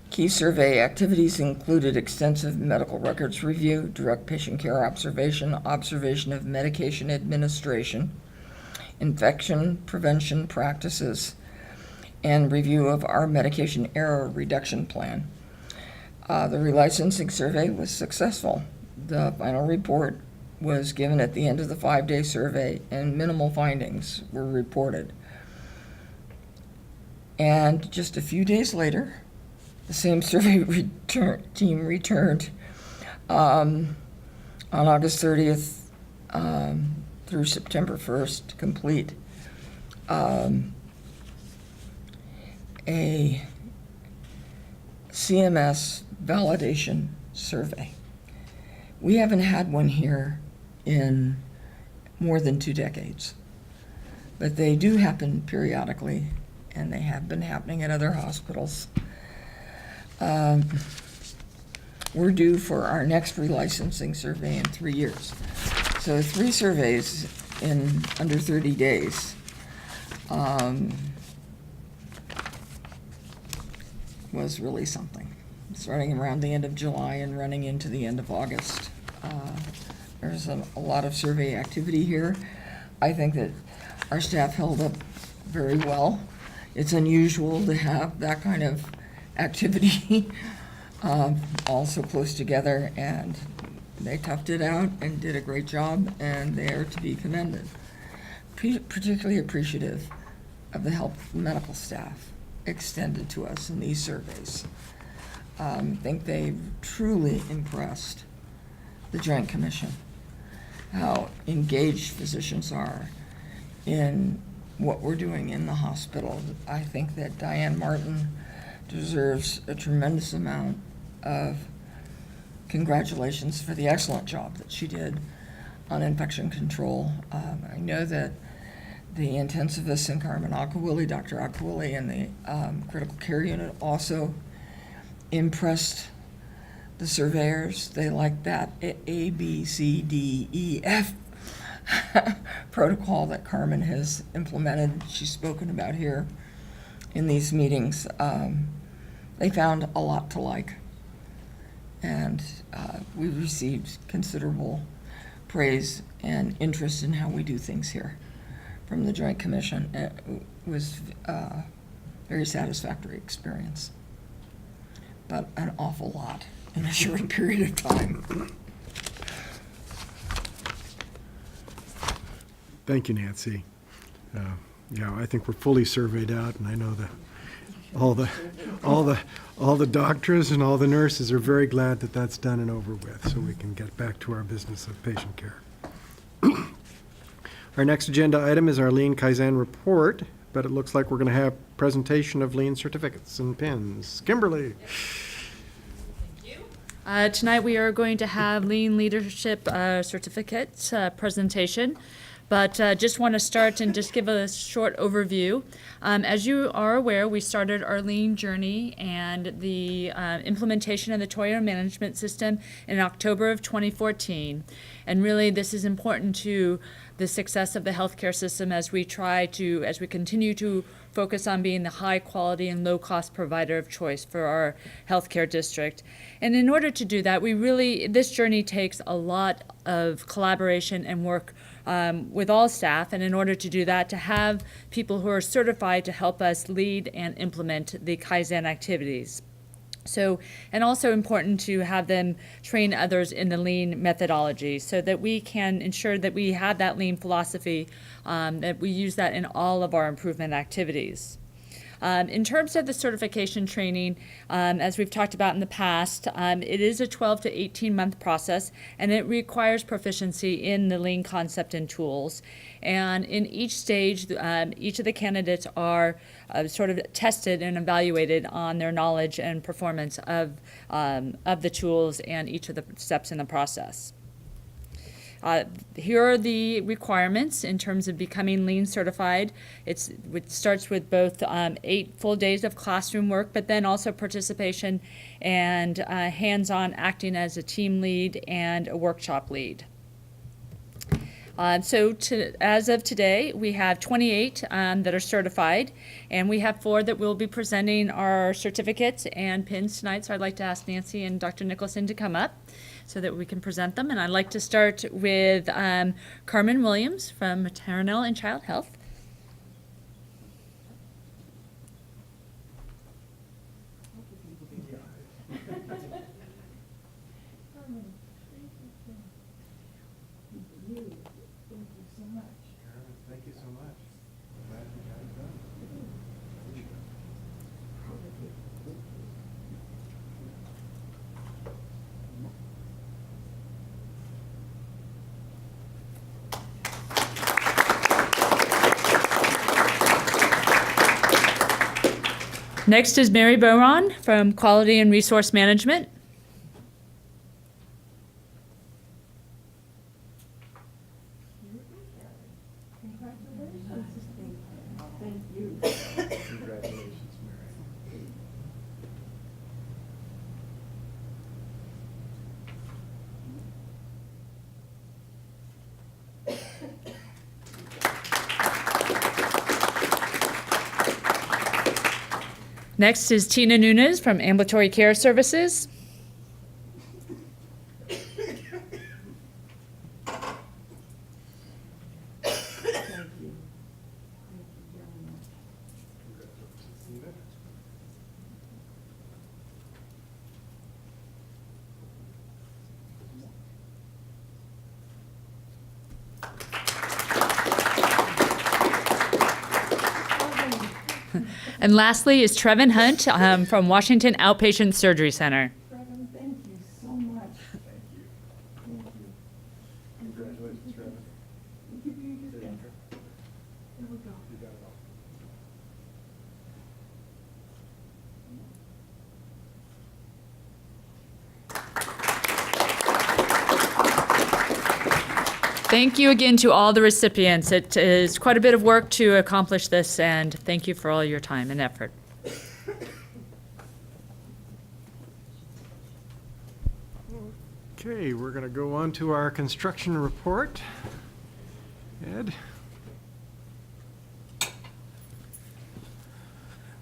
Key survey activities included extensive medical records review, direct patient care observation, observation of medication administration, infection prevention practices, and review of our medication error reduction plan. The relicensing survey was successful. The final report was given at the end of the 5-day survey, and minimal findings were reported. And just a few days later, the same survey team returned on August 30th through September 1st to complete a CMS validation survey. We haven't had one here in more than 2 decades, but they do happen periodically, and they have been happening at other hospitals. We're due for our next relicensing survey in 3 years. So 3 surveys in under 30 days was really something. Starting around the end of July and running into the end of August. There's a lot of survey activity here. I think that our staff held up very well. It's unusual to have that kind of activity all so close together, and they toughed it out and did a great job, and they are to be commended. Particularly appreciative of the help the medical staff extended to us in these surveys. I think they truly impressed the Joint Commission, how engaged physicians are in what we're doing in the hospital. I think that Diane Martin deserves a tremendous amount of congratulations for the excellent job that she did on infection control. I know that the intensivists in Carmen Akawili, Dr. Akawili, and the critical care unit also impressed the surveyors. They liked that A, B, C, D, E, F protocol that Carmen has implemented, she's spoken about here in these meetings. They found a lot to like, and we received considerable praise and interest in how we do things here from the Joint Commission. It was a very satisfactory experience, but an awful lot in a short period of time. Thank you, Nancy. Yeah, I think we're fully surveyed out, and I know that all the doctors and all the nurses are very glad that that's done and over with, so we can get back to our business of patient care. Our next agenda item is our Lean Kaizen report, but it looks like we're going to have presentation of Lean certificates and pins. Kimberly. Tonight we are going to have Lean Leadership Certificate presentation, but just want to start and just give a short overview. As you are aware, we started our Lean journey and the implementation of the Toyota Management System in October of 2014. And really this is important to the success of the healthcare system as we continue to focus on being the high quality and low cost provider of choice for our healthcare district. And in order to do that, this journey takes a lot of collaboration and work with all staff, and in order to do that, to have people who are certified to help us lead and implement the Kaizen activities. So, and also important to have them train others in the Lean methodology so that we can ensure that we have that Lean philosophy, that we use that in all of our improvement activities. In terms of the certification training, as we've talked about in the past, it is a 12 to 18 month process, and it requires proficiency in the Lean concept and tools. And in each stage, each of the candidates are sort of tested and evaluated on their knowledge and performance of the tools and each of the steps in the process. Here are the requirements in terms of becoming Lean certified. It starts with both 8 full days of classroom work, but then also participation and hands-on acting as a team lead and a workshop lead. As of today, we have 28 that are certified, and we have 4 that will be presenting our certificates and pins tonight. So I'd like to ask Nancy and Dr. Nicholson to come up so that we can present them. And I'd like to start with Carmen Williams from Maternal and Child Health. Thank you so much. Glad you got it done. Next is Mary Boron from Quality and Resource Management. Congratulations, Mary. Next is Tina Nunes from Ambulatory Care Services. And lastly is Trevin Hunt from Washington Outpatient Surgery Center. Trevin, thank you so much. Thank you. Thank you. Congratulations, Trevin. There we go. Thank you again to all the recipients. It is quite a bit of work to accomplish this, and thank you for all your time and effort. Okay, we're going to go on to our construction report. Ed?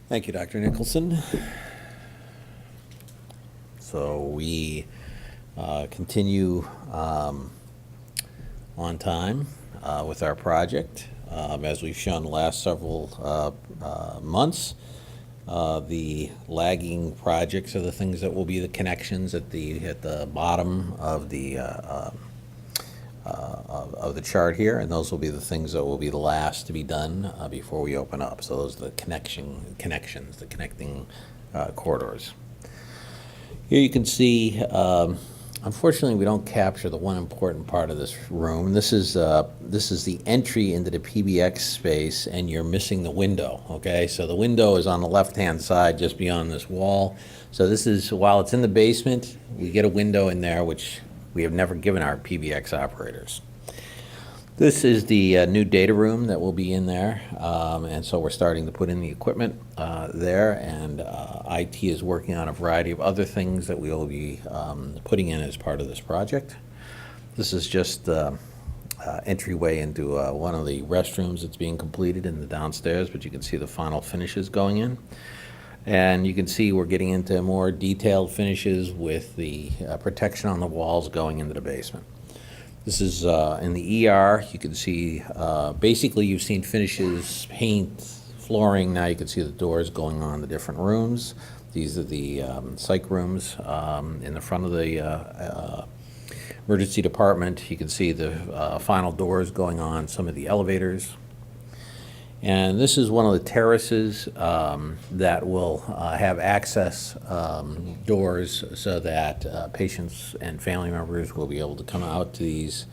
Thank you, Dr. Nicholson. So we continue on time with our project. As we've shown the last several months, the lagging projects are the things that will be the connections at the bottom of the chart here, and those will be the things that will be the last to be done before we open up. So those are the connections, the connecting corridors. Here you can see, unfortunately, we don't capture the one important part of this room. This is the entry into the PBX space, and you're missing the window, okay? So the window is on the left-hand side, just beyond this wall. So this is, while it's in the basement, we get a window in there, which we have never given our PBX operators. This is the new data room that will be in there, and so we're starting to put in the equipment there, and IT is working on a variety of other things that we will be putting in as part of this project. This is just the entryway into one of the restrooms that's being completed in the downstairs, but you can see the final finishes going in. And you can see we're getting into more detailed finishes with the protection on the walls going into the basement. This is in the ER. You can see, basically you've seen finishes, paint, flooring. Now you can see the doors going on in the different rooms. These are the psych rooms in the front of the emergency department. You can see the final doors going on some of the elevators. And this is one of the terraces that will have access doors so that patients and family members will be able to come out to these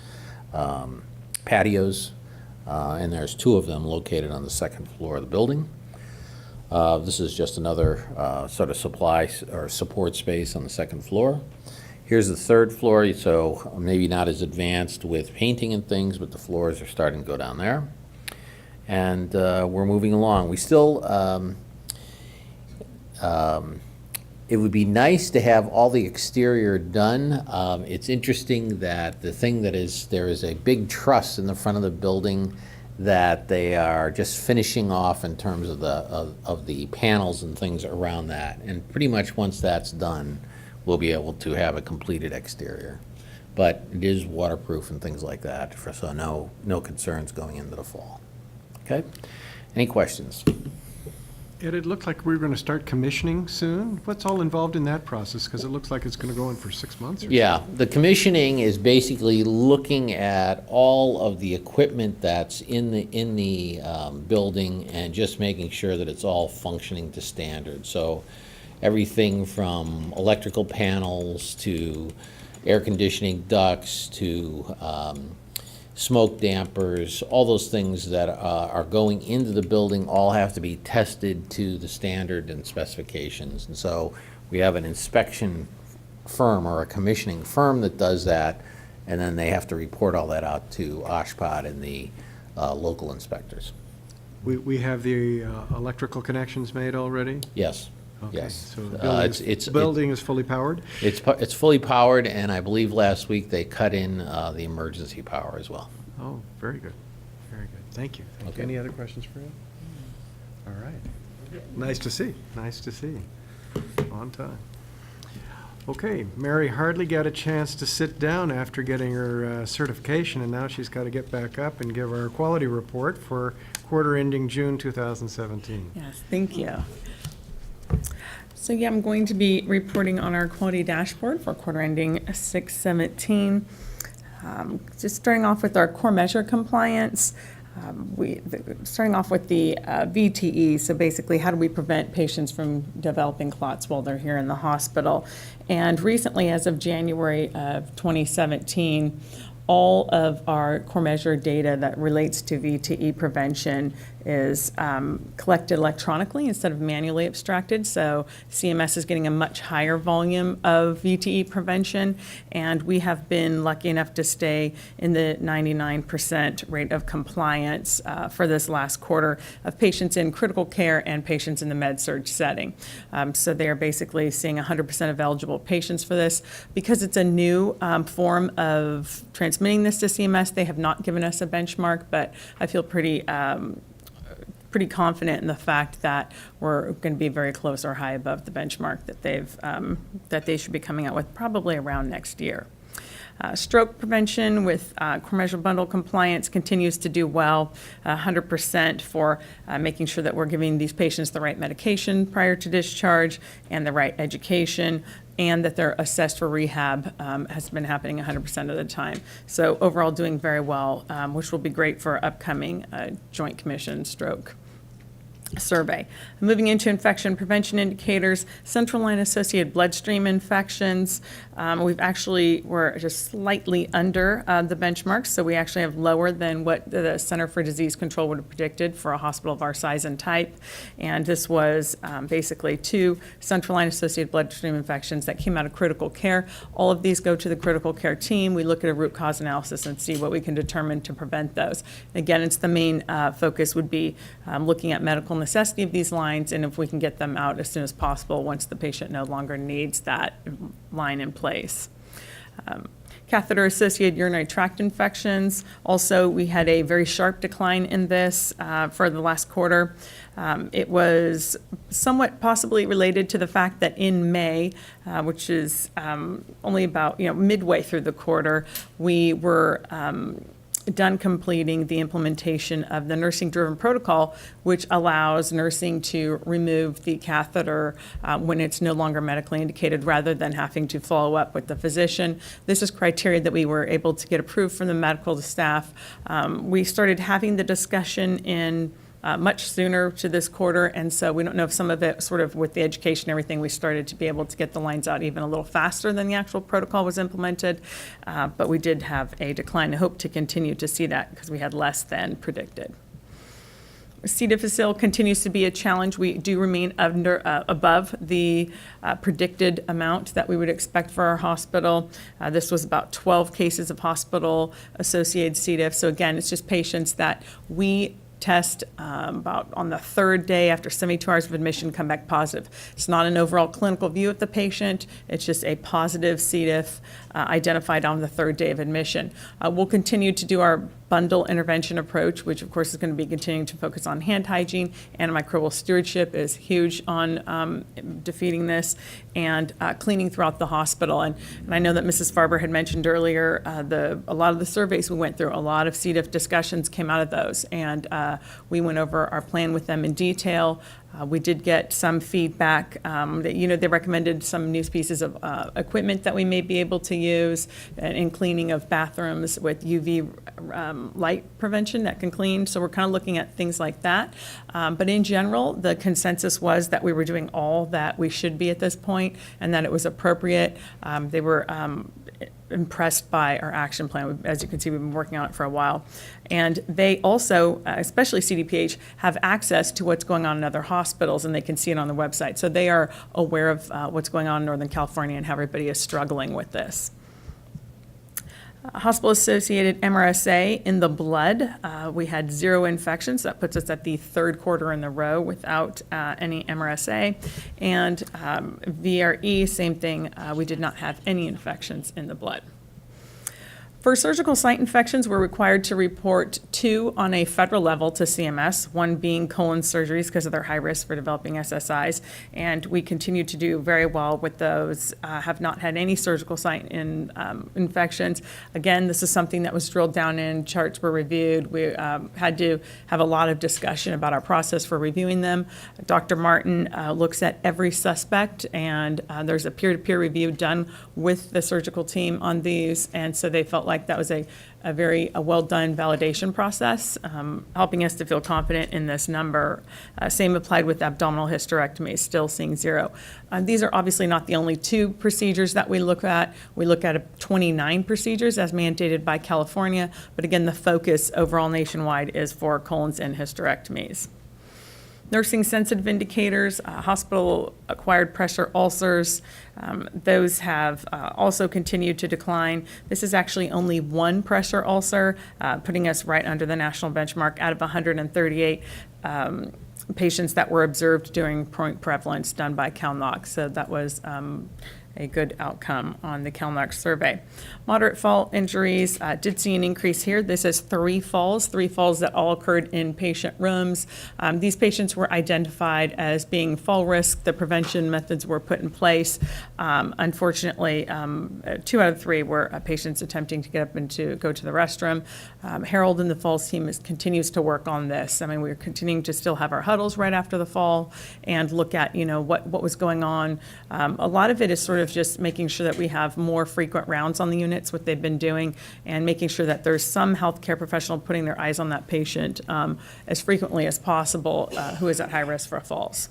patios. And there's two of them located on the second floor of the building. This is just another sort of supply or support space on the second floor. Here's the third floor, so maybe not as advanced with painting and things, but the floors are starting to go down there. And we're moving along. We still, it would be nice to have all the exterior done. It's interesting that the thing that is, there is a big truss in the front of the building that they are just finishing off in terms of the panels and things around that. And pretty much once that's done, we'll be able to have a completed exterior. But it is waterproof and things like that, so no concerns going into the fall. Okay, any questions? Ed, it looked like we were going to start commissioning soon. What's all involved in that process? Because it looks like it's going to go on for 6 months or so. Yeah, the commissioning is basically looking at all of the equipment that's in the building and just making sure that it's all functioning to standard. So everything from electrical panels to air conditioning ducts to smoke dampers, all those things that are going into the building all have to be tested to the standard and specifications. And so we have an inspection firm or a commissioning firm that does that, and then they have to report all that out to OSHPD and the local inspectors. We have the electrical connections made already? Yes. Okay. Yes. So the building is fully powered? It's fully powered, and I believe last week they cut in the emergency power as well. Oh, very good. Very good. Thank you. Okay. Any other questions for you? All right. Nice to see. Nice to see. On time. Okay, Mary hardly got a chance to sit down after getting her certification, and now she's got to get back up and give our quality report for quarter ending June 2017. Yes, thank you. So yeah, I'm going to be reporting on our quality dashboard for quarter ending 6/17. Just starting off with our core measure compliance. Starting off with the VTE, so basically how do we prevent patients from developing clots while they're here in the hospital. And recently, as of January of 2017, all of our core measure data that relates to VTE prevention is collected electronically instead of manually abstracted. So CMS is getting a much higher volume of VTE prevention, and we have been lucky enough to stay in the 99% rate of compliance for this last quarter of patients in critical care and patients in the med-surg setting. So they are basically seeing 100% of eligible patients for this. Because it's a new form of transmitting this to CMS, they have not given us a benchmark, but I feel pretty confident in the fact that we're going to be very close or high above the benchmark that they should be coming out with probably around next year. Stroke prevention with core measure bundle compliance continues to do well, 100% for making sure that we're giving these patients the right medication prior to discharge and the right education, and that they're assessed for rehab has been happening 100% of the time. So overall doing very well, which will be great for upcoming Joint Commission stroke survey. Moving into infection prevention indicators, central line associated bloodstream infections. We're just slightly under the benchmarks, so we actually have lower than what the Center for Disease Control would have predicted for a hospital of our size and type. And this was basically 2 central line associated bloodstream infections that came out of critical care. All of these go to the critical care team. We look at a root cause analysis and see what we can determine to prevent those. Again, it's the main focus would be looking at medical necessity of these lines, and if we can get them out as soon as possible once the patient no longer needs that line in place. Catheter-associated urinary tract infections. Also, we had a very sharp decline in this for the last quarter. It was somewhat possibly related to the fact that in May, which is only about midway through the quarter, we were done completing the implementation of the nursing-driven protocol, which allows nursing to remove the catheter when it's no longer medically indicated, rather than having to follow up with the physician. This is criteria that we were able to get approved from the medical staff. We started having the discussion in much sooner to this quarter, and so we don't know if some of it sort of with the education and everything, we started to be able to get the lines out even a little faster than the actual protocol was implemented, but we did have a decline. I hope to continue to see that because we had less than predicted. C. difficile continues to be a challenge. We do remain above the predicted amount that we would expect for our hospital. This was about 12 cases of hospital-associated C. diff. So again, it's just patients that we test about on the 3rd day after 72 hours of admission come back positive. It's not an overall clinical view of the patient. It's just a positive C. diff identified on the 3rd day of admission. We'll continue to do our bundle intervention approach, which of course is going to be continuing to focus on hand hygiene. Antimicrobial stewardship is huge on defeating this, and cleaning throughout the hospital. And I know that Mrs. Farber had mentioned earlier a lot of the surveys we went through, a lot of C. diff discussions came out of those, and we went over our plan with them in detail. We did get some feedback that, they recommended some new pieces of equipment that we may be able to use in cleaning of bathrooms with UV light prevention that can clean. So we're kind of looking at things like that. But in general, the consensus was that we were doing all that we should be at this point and that it was appropriate. They were impressed by our action plan. As you can see, we've been working on it for a while. And they also, especially CDPH, have access to what's going on in other hospitals, and they can see it on the website. So they are aware of what's going on in Northern California and how everybody is struggling with this. Hospital-associated MRSA in the blood, we had 0 infections. That puts us at the 3rd quarter in a row without any MRSA. And VRE, same thing, we did not have any infections in the blood. For surgical site infections, we're required to report 2 on a federal level to CMS, one being colon surgeries because of their high risk for developing SSIs, and we continue to do very well with those, have not had any surgical site infections. Again, this is something that was drilled down in, charts were reviewed. We had to have a lot of discussion about our process for reviewing them. Dr. Martin looks at every suspect, and there's a peer-to-peer review done with the surgical team on these, and so they felt like that was a very well-done validation process, helping us to feel confident in this number. Same applied with abdominal hysterectomy, still seeing 0. These are obviously not the only 2 procedures that we look at. We look at 29 procedures as mandated by California, but again, the focus overall nationwide is for colons and hysterectomies. Nursing sensitive indicators, hospital-acquired pressure ulcers, those have also continued to decline. This is actually only 1 pressure ulcer, putting us right under the national benchmark out of 138 patients that were observed during point prevalence done by CalNOC. So that was a good outcome on the CalNOC survey. Moderate fall injuries, did see an increase here. This is 3 falls that all occurred in patient rooms. These patients were identified as being fall risk. The prevention methods were put in place. Unfortunately, 2 out of 3 were patients attempting to get up and to go to the restroom. Harold and the falls team continues to work on this. I mean, we're continuing to still have our huddles right after the fall and look at, what was going on. A lot of it is sort of just making sure that we have more frequent rounds on the units, what they've been doing, and making sure that there's some healthcare professional putting their eyes on that patient as frequently as possible who is at high risk for falls.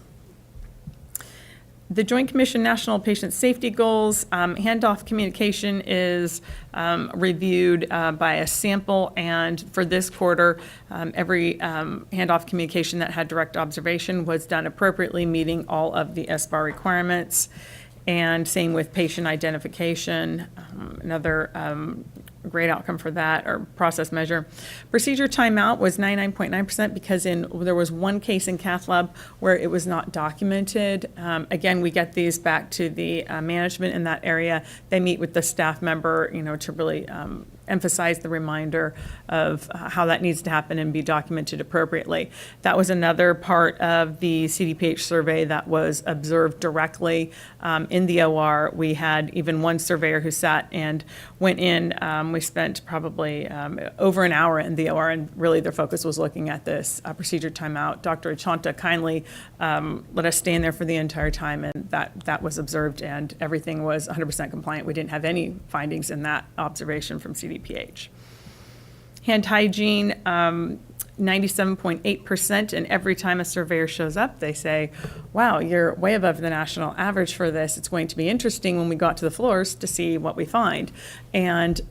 The Joint Commission National Patient Safety Goals, handoff communication is reviewed by a sample, and for this quarter, every handoff communication that had direct observation was done appropriately, meeting all of the SBAR requirements. And same with patient identification, another great outcome for that, or process measure. Procedure timeout was 99.9% because there was 1 case in cath lab where it was not documented. Again, we get these back to the management in that area. They meet with the staff member, to really emphasize the reminder of how that needs to happen and be documented appropriately. That was another part of the CDPH survey that was observed directly in the OR. We had even 1 surveyor who sat and went in. We spent probably over an hour in the OR, and really their focus was looking at this procedure timeout. Dr. Achanta kindly let us stay in there for the entire time, and that was observed, and everything was 100% compliant. We didn't have any findings in that observation from CDPH. Hand hygiene, 97.8%, and every time a surveyor shows up, they say, wow, you're way above the national average for this. It's going to be interesting when we got to the floors to see what we find. And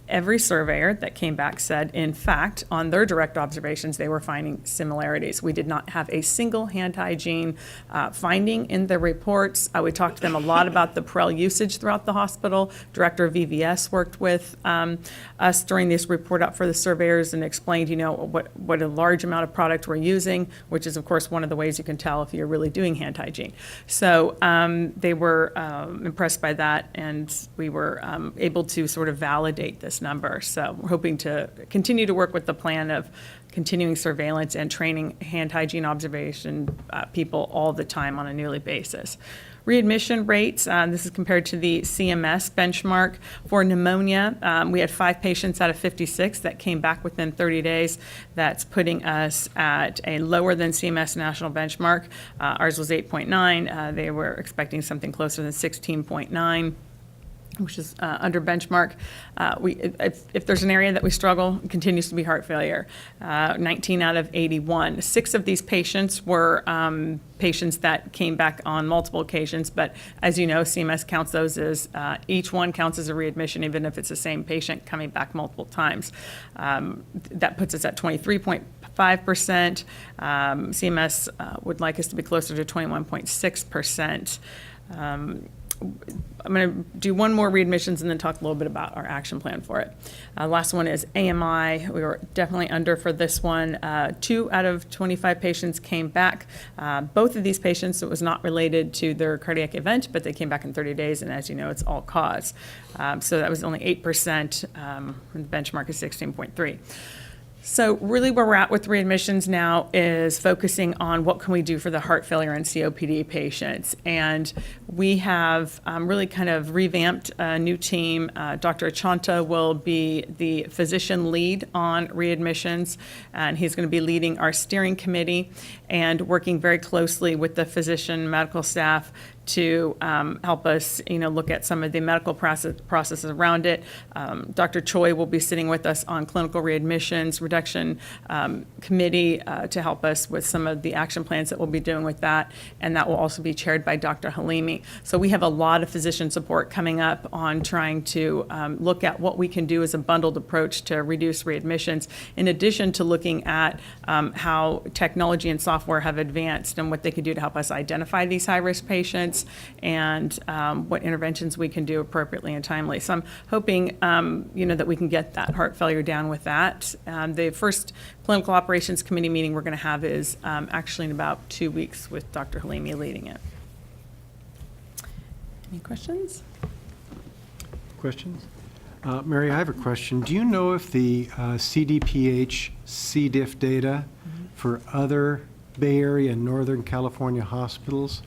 every surveyor that came back said, in fact, on their direct observations, they were finding similarities. We did not have a single hand hygiene finding in the reports. We talked to them a lot about the Perel usage throughout the hospital. Director of VVS worked with us during this report out for the surveyors and explained, what a large amount of product we're using, which is, of course, one of the ways you can tell if you're really doing hand hygiene. So they were impressed by that, and we were able to sort of validate this number. So we're hoping to continue to work with the plan of continuing surveillance and training hand hygiene observation people all the time on a yearly basis. Readmission rates, this is compared to the CMS benchmark. For pneumonia, we had 5 patients out of 56 that came back within 30 days. That's putting us at a lower than CMS national benchmark. Ours was 8.9. They were expecting something closer than 16.9. Which is under benchmark. If there's an area that we struggle, it continues to be heart failure. 19 out of 81. 6 of these patients were patients that came back on multiple occasions, but as you know, CMS counts those as, each one counts as a readmission, even if it's the same patient coming back multiple times. That puts us at 23.5%. CMS would like us to be closer to 21.6%. I'm going to do one more readmissions and then talk a little bit about our action plan for it. Last one is AMI. We were definitely under for this one. 2 out of 25 patients came back. Both of these patients, it was not related to their cardiac event, but they came back in 30 days, and as you know, it's all cause. So that was only 8%, and the benchmark is 16.3. So really where we're at with readmissions now is focusing on what can we do for the heart failure and COPD patients. And we have really kind of revamped a new team. Dr. Achanta will be the physician lead on readmissions, and he's going to be leading our steering committee and working very closely with the physician medical staff to help us, look at some of the medical processes around it. Dr. Choi will be sitting with us on clinical readmissions reduction committee to help us with some of the action plans that we'll be doing with that, and that will also be chaired by Dr. Halimi. So we have a lot of physician support coming up on trying to look at what we can do as a bundled approach to reduce readmissions, in addition to looking at how technology and software have advanced and what they can do to help us identify these high-risk patients and what interventions we can do appropriately and timely. So I'm hoping, that we can get that heart failure down with that. The first clinical operations committee meeting we're going to have is actually in about 2 weeks with Dr. Halimi leading it. Any questions? Questions? Mary, I have a question. Do you know if the CDPH C-diff data for other Bay Area and Northern California hospitals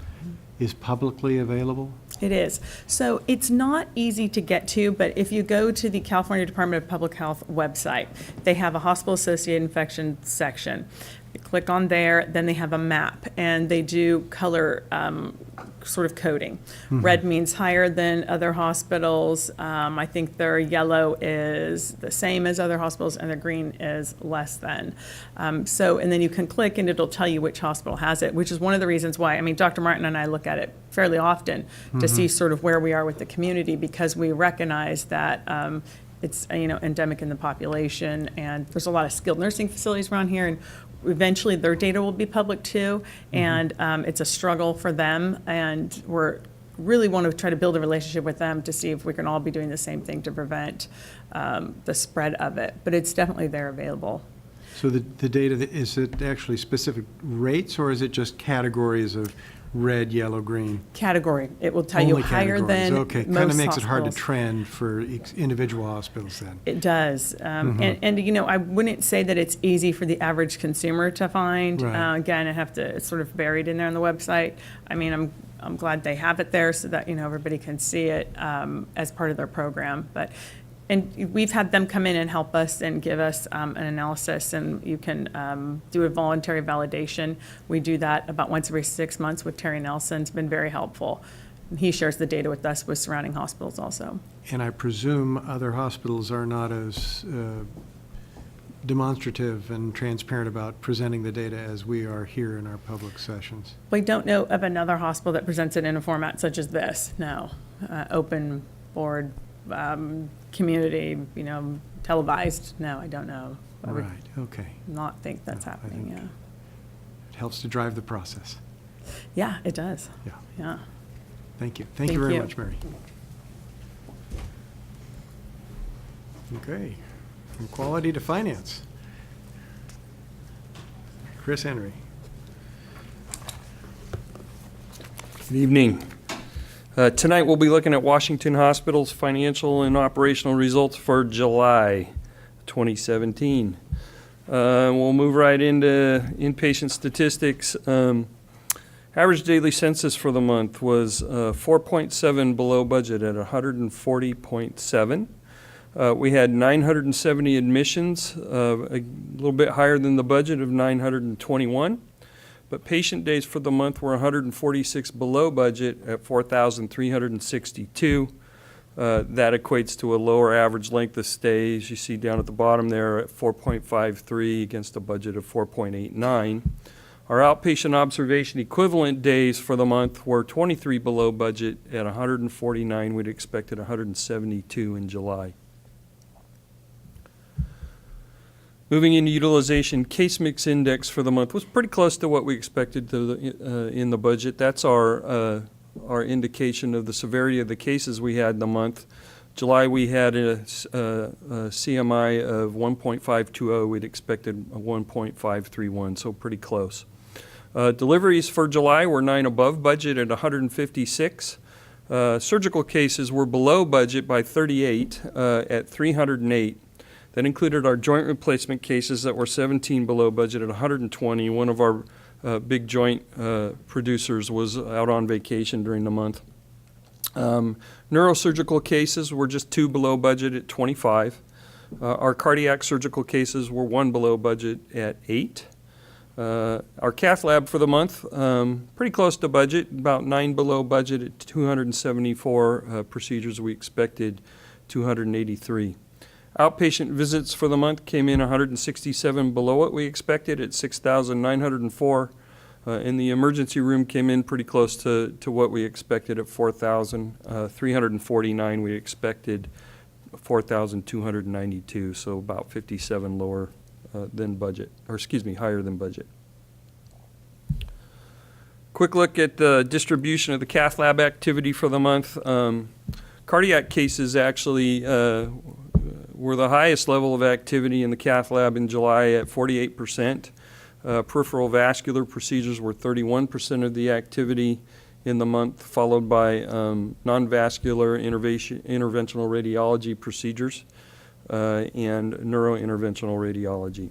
is publicly available? It is. So it's not easy to get to, but if you go to the California Department of Public Health website, they have a hospital-associated infection section. You click on there, then they have a map, and they do color sort of coding. Red means higher than other hospitals. I think their yellow is the same as other hospitals, and their green is less than. And then you can click, and it'll tell you which hospital has it, which is one of the reasons why, Dr. Martin and I look at it fairly often to see sort of where we are with the community, because we recognize that it's endemic in the population, and there's a lot of skilled nursing facilities around here, and eventually their data will be public too, and it's a struggle for them, and we're really want to try to build a relationship with them to see if we can all be doing the same thing to prevent the spread of it. But it's definitely there available. So the data, is it actually specific rates, or is it just categories of red, yellow, green? Category. It will tell you higher than most Okay, kind of makes it hard to hospitals. trend for individual hospitals then. It does. And I wouldn't say that it's easy for the average consumer to find. Right. Again, it's sort of buried in there on the website. I'm glad they have it there so that, everybody can see it as part of their program. And we've had them come in and help us and give us an analysis, and you can do a voluntary validation. We do that about once every 6 months with Terry Nelson. It's been very helpful. And he shares the data with us with surrounding hospitals also. And I presume other hospitals are not as demonstrative and transparent about presenting the data as we are here in our public sessions. We don't know of another hospital that presents it in a format such as this, no. Open board, community, televised, no, I don't know. I would Right, okay. not think that's happening, yeah. It helps to drive the process. Yeah, it does. Yeah. Yeah. Thank you. Thank you very much, Mary. Okay, from quality to finance. Chris Henry. Good evening. Tonight we'll be looking at Washington Hospital's financial and operational results for July 2017. We'll move right into inpatient statistics. Average daily census for the month was 4.7 below budget at 140.7. We had 970 admissions, a little bit higher than the budget of 921. But patient days for the month were 146 below budget at 4,362. That equates to a lower average length of stay, as you see down at the bottom there, at 4.53 against a budget of 4.89. Our outpatient observation equivalent days for the month were 23 below budget at 149. We'd expected 172 in July. Moving into utilization, case mix index for the month was pretty close to what we expected in the budget. That's our our indication of the severity of the cases we had in the month. July, we had a CMI of 1.520. We'd expected a 1.531, so pretty close. Deliveries for July were 9 above budget at 156. Surgical cases were below budget by 38 at 308. That included our joint replacement cases that were 17 below budget at 120. One of our big joint producers was out on vacation during the month. Neurosurgical cases were just 2 below budget at 25. Our cardiac surgical cases were 1 below budget at 8. Our cath lab for the month, pretty close to budget, about 9 below budget at 274 procedures. We expected 283. Outpatient visits for the month came in 167 below what we expected at 6,904. And the emergency room came in pretty close to what we expected at 4,349. We expected 4,292, so about 57 lower than budget, or excuse me, higher than budget. Quick look at the distribution of the cath lab activity for the month. Cardiac cases actually were the highest level of activity in the cath lab in July at 48%. Peripheral vascular procedures were 31% of the activity in the month, followed by non-vascular interventional radiology procedures and neurointerventional radiology.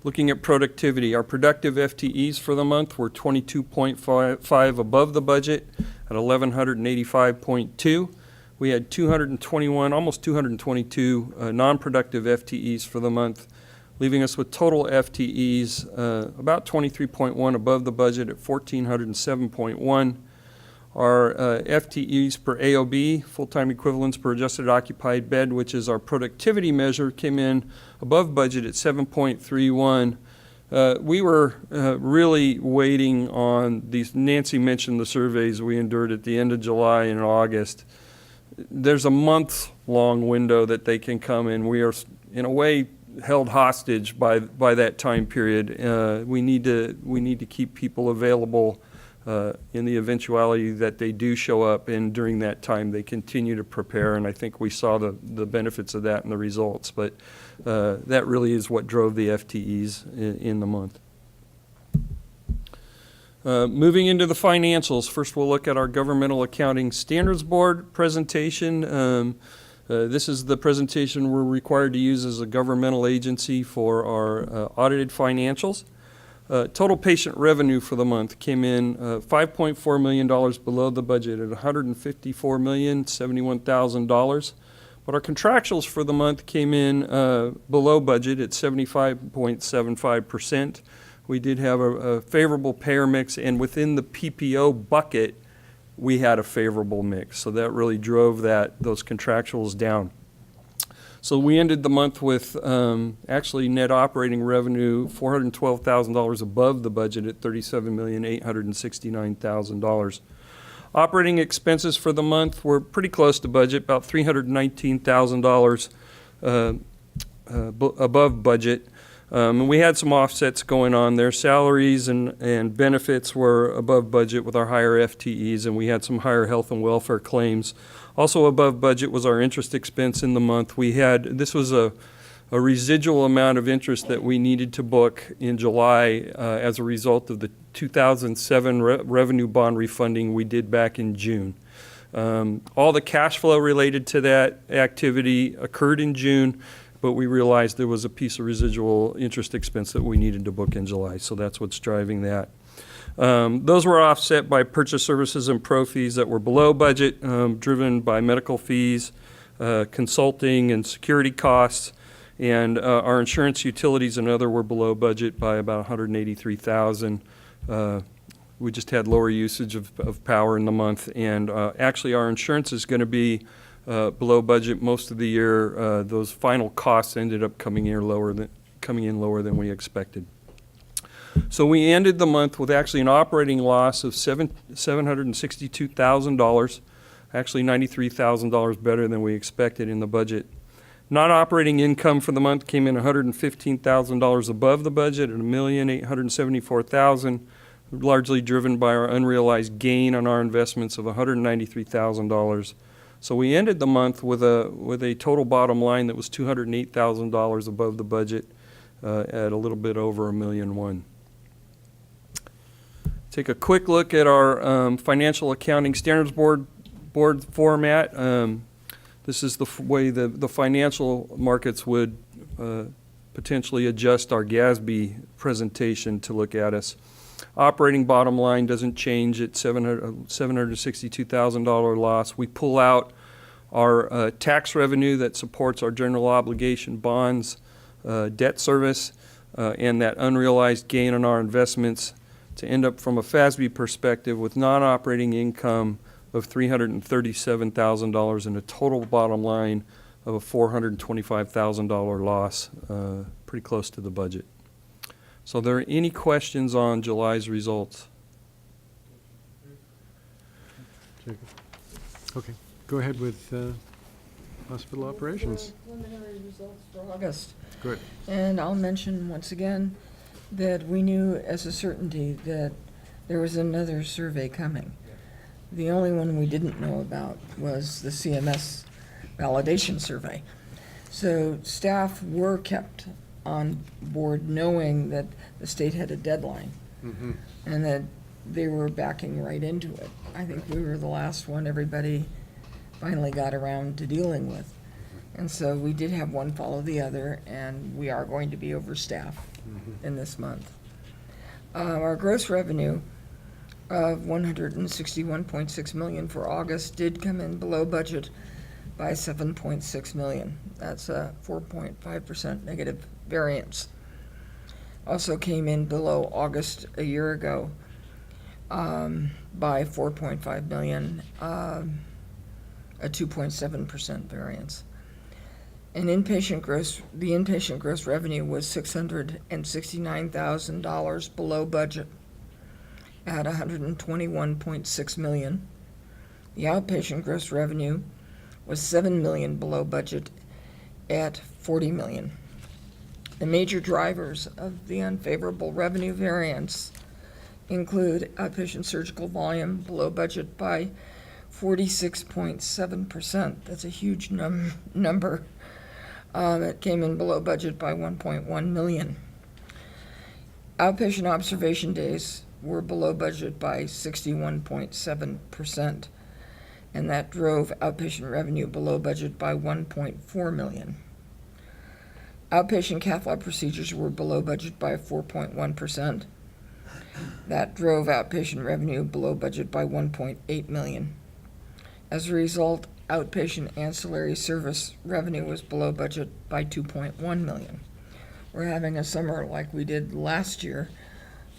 Looking at productivity, our productive FTEs for the month were 22.5 above the budget at 1,185.2. We had 221, almost 222 non-productive FTEs for the month, leaving us with total FTEs about 23.1 above the budget at 1,407.1. Our FTEs per AOB, full-time equivalents per adjusted occupied bed, which is our productivity measure, came in above budget at 7.31. We were really waiting on these. Nancy mentioned the surveys we endured at the end of July and August. There's a month-long window that they can come in. We are, in a way, held hostage by that time period. We need to keep people available in the eventuality that they do show up, and during that time they continue to prepare, and I think we saw the benefits of that in the results. But that really is what drove the FTEs in the month. Moving into the financials, first we'll look at our Governmental Accounting Standards Board presentation. This is the presentation we're required to use as a governmental agency for our audited financials. Total patient revenue for the month came in $5.4 million below the budget at $154,071,000. But our contractuals for the month came in below budget at 75.75%. We did have a favorable payer mix, and within the PPO bucket, we had a favorable mix. So that really drove those contractuals down. So we ended the month with actually net operating revenue $412,000 above the budget at $37,869,000. Operating expenses for the month were pretty close to budget, about $319,000 above budget. And we had some offsets going on there. Salaries and benefits were above budget with our higher FTEs, and we had some higher health and welfare claims. Also above budget was our interest expense in the month. This was a residual amount of interest that we needed to book in July as a result of the 2007 revenue bond refunding we did back in June. All the cash flow related to that activity occurred in June, but we realized there was a piece of residual interest expense that we needed to book in July, so that's what's driving that. Those were offset by purchase services and pro fees that were below budget, driven by medical fees, consulting and security costs, and our insurance, utilities, and other were below budget by about $183,000. We just had lower usage of power in the month, and actually our insurance is going to be below budget most of the year. Those final costs ended up coming in lower than we expected. So we ended the month with actually an operating loss of $762,000, actually $93,000 better than we expected in the budget. Non-operating income for the month came in $115,000 above the budget at $1,874,000. largely driven by our unrealized gain on our investments of $193,000. So we ended the month with a total bottom line that was $208,000 above the budget at a little bit over $1.1 million. Take a quick look at our Financial Accounting Standards Board format. This is the way the financial markets would potentially adjust our GASB presentation to look at us. Operating bottom line doesn't change at $762,000 loss. We pull out our tax revenue that supports our general obligation bonds, debt service, and that unrealized gain on our investments to end up from a FASB perspective with non-operating income of $337,000 and a total bottom line of a $425,000 loss, pretty close to the budget. So are there any questions on July's results? Okay, go ahead with hospital operations. Preliminary results for August. Good. And I'll mention once again that we knew as a certainty that there was another survey coming. The only one we didn't know about was the CMS validation survey. So staff were kept on board knowing that the state had a deadline and that they were backing right into it. I think we were the last one everybody finally got around to dealing with. And so we did have one follow the other, and we are going to be overstaffed in this month. Our gross revenue of $161.6 million for August did come in below budget by $7.6 million. That's a 4.5% negative variance. Also came in below August a year ago by $4.5 million, a 2.7% variance. And the inpatient gross revenue was $669,000 below budget at $121.6 million. The outpatient gross revenue was $7 million below budget at $40 million. The major drivers of the unfavorable revenue variance include outpatient surgical volume below budget by 46.7%. That's a huge number. It came in below budget by 1.1 million. Outpatient observation days were below budget by 61.7%, and that drove outpatient revenue below budget by 1.4 million. Outpatient cath lab procedures were below budget by 4.1%. That drove outpatient revenue below budget by 1.8 million. As a result, outpatient ancillary service revenue was below budget by 2.1 million. We're having a summer like we did last year,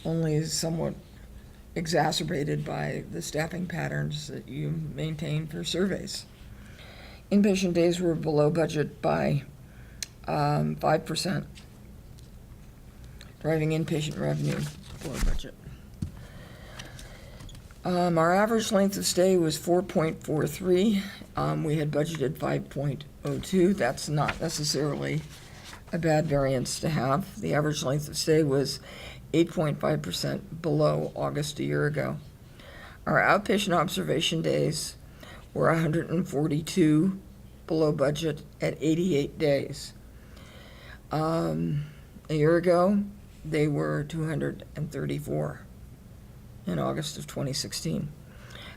only somewhat exacerbated by the staffing patterns that you maintain for surveys. Inpatient days were below budget by 5%, driving inpatient revenue below budget. Our average length of stay was 4.43. We had budgeted 5.02. That's not necessarily a bad variance to have. The average length of stay was 8.5% below August a year ago. Our outpatient observation days were 142 below budget at 88 days. A year ago, they were 234 in August of 2016.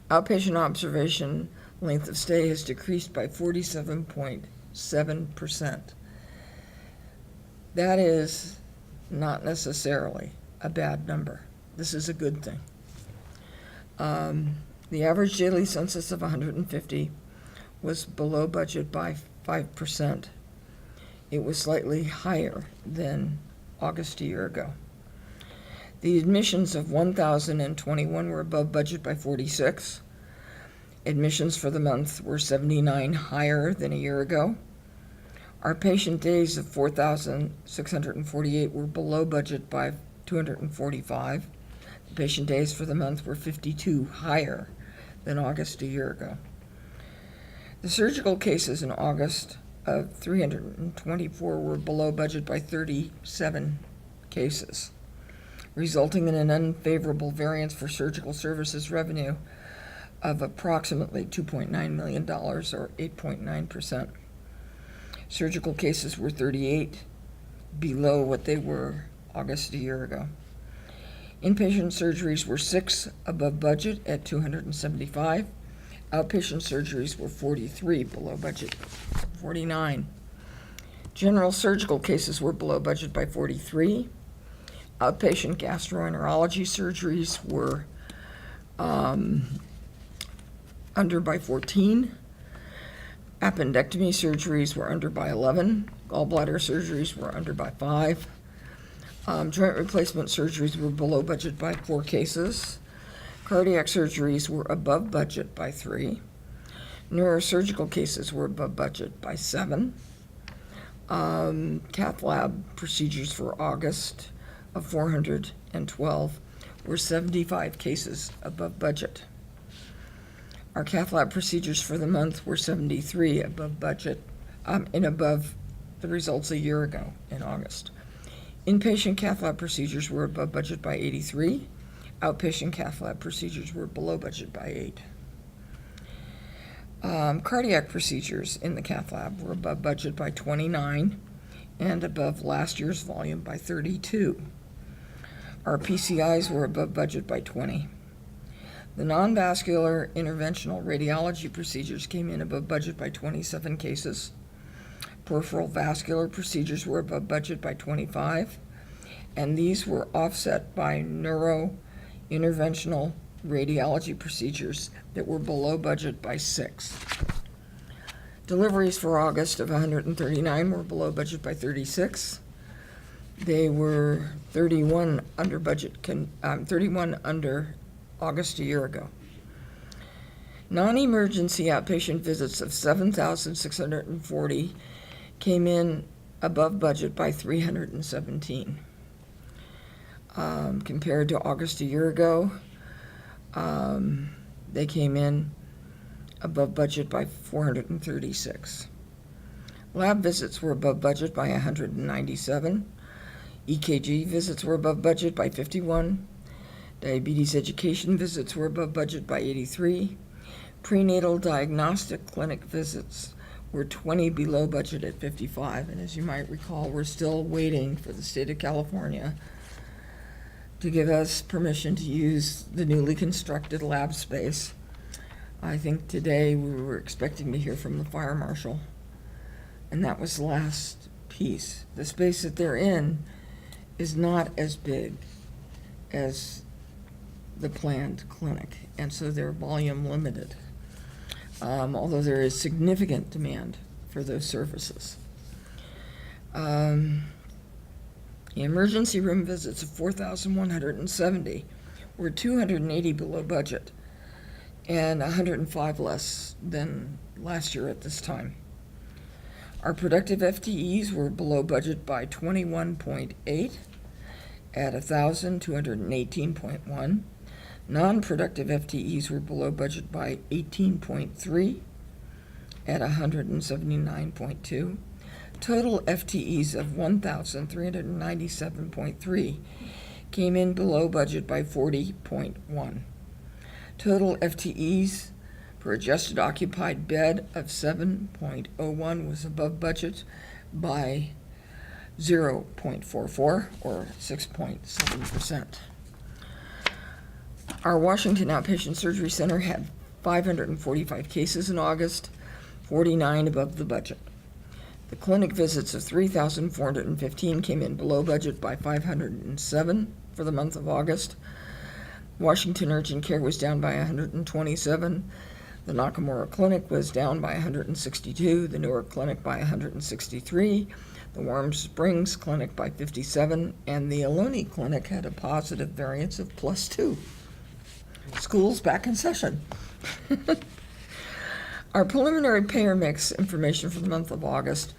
Outpatient observation length of stay has decreased by 47.7%. That is not necessarily a bad number. This is a good thing. The average daily census of 150 was below budget by 5%. It was slightly higher than August a year ago. The admissions of 1,021 were above budget by 46. Admissions for the month were 79 higher than a year ago. Our patient days of 4,648 were below budget by 245. The patient days for the month were 52 higher than August a year ago. The surgical cases in August of 324 were below budget by 37 cases. resulting in an unfavorable variance for surgical services revenue of approximately $2.9 million, or 8.9%. Surgical cases were 38, below what they were August a year ago. Inpatient surgeries were 6 above budget at 275. Outpatient surgeries were 43 below budget, 49. General surgical cases were below budget by 43. Outpatient gastroenterology surgeries were under by 14. Appendectomy surgeries were under by 11. Gallbladder surgeries were under by 5. Joint replacement surgeries were below budget by 4 cases. Cardiac surgeries were above budget by 3. Neurosurgical cases were above budget by 7. Cath lab procedures for August of 412 were 75 cases above budget. Our cath lab procedures for the month were 73 above budget, and above the results a year ago in August. Inpatient cath lab procedures were above budget by 83. Outpatient cath lab procedures were below budget by 8. Cardiac procedures in the cath lab were above budget by 29 and above last year's volume by 32. Our PCIs were above budget by 20. The non-vascular interventional radiology procedures came in above budget by 27 cases. Peripheral vascular procedures were above budget by 25, and these were offset by neuro-interventional radiology procedures that were below budget by 6. Deliveries for August of 139 were below budget by 36. They were 31 under budget, 31 under August a year ago. Non-emergency outpatient visits of 7,640 came in above budget by 317. Compared to August a year ago, they came in above budget by 436. Lab visits were above budget by 197. EKG visits were above budget by 51. Diabetes education visits were above budget by 83. Prenatal diagnostic clinic visits were 20 below budget at 55. And as you might recall, we're still waiting for the state of California to give us permission to use the newly constructed lab space. I think today we were expecting to hear from the fire marshal, and that was the last piece. The space that they're in is not as big as the planned clinic, and so they're volume limited, although there is significant demand for those services. The emergency room visits of 4,170 were 280 below budget and 105 less than last year at this time. Our productive FTEs were below budget by 21.8 at 1,218.1. Non-productive FTEs were below budget by 18.3 at 179.2. Total FTEs of 1,397.3 came in below budget by 40.1. Total FTEs per adjusted occupied bed of 7.01 was above budget by 0.44, or 6.7%. Our Washington Outpatient Surgery Center had 545 cases in August, 49 above the budget. The clinic visits of 3,415 came in below budget by 507 for the month of August. Washington Urgent Care was down by 127. The Nakamura Clinic was down by 162. The Newark Clinic by 163. The Warm Springs Clinic by 57. And the Ohlone Clinic had a positive variance of +2. School's back in session. Our preliminary payer mix information for the month of August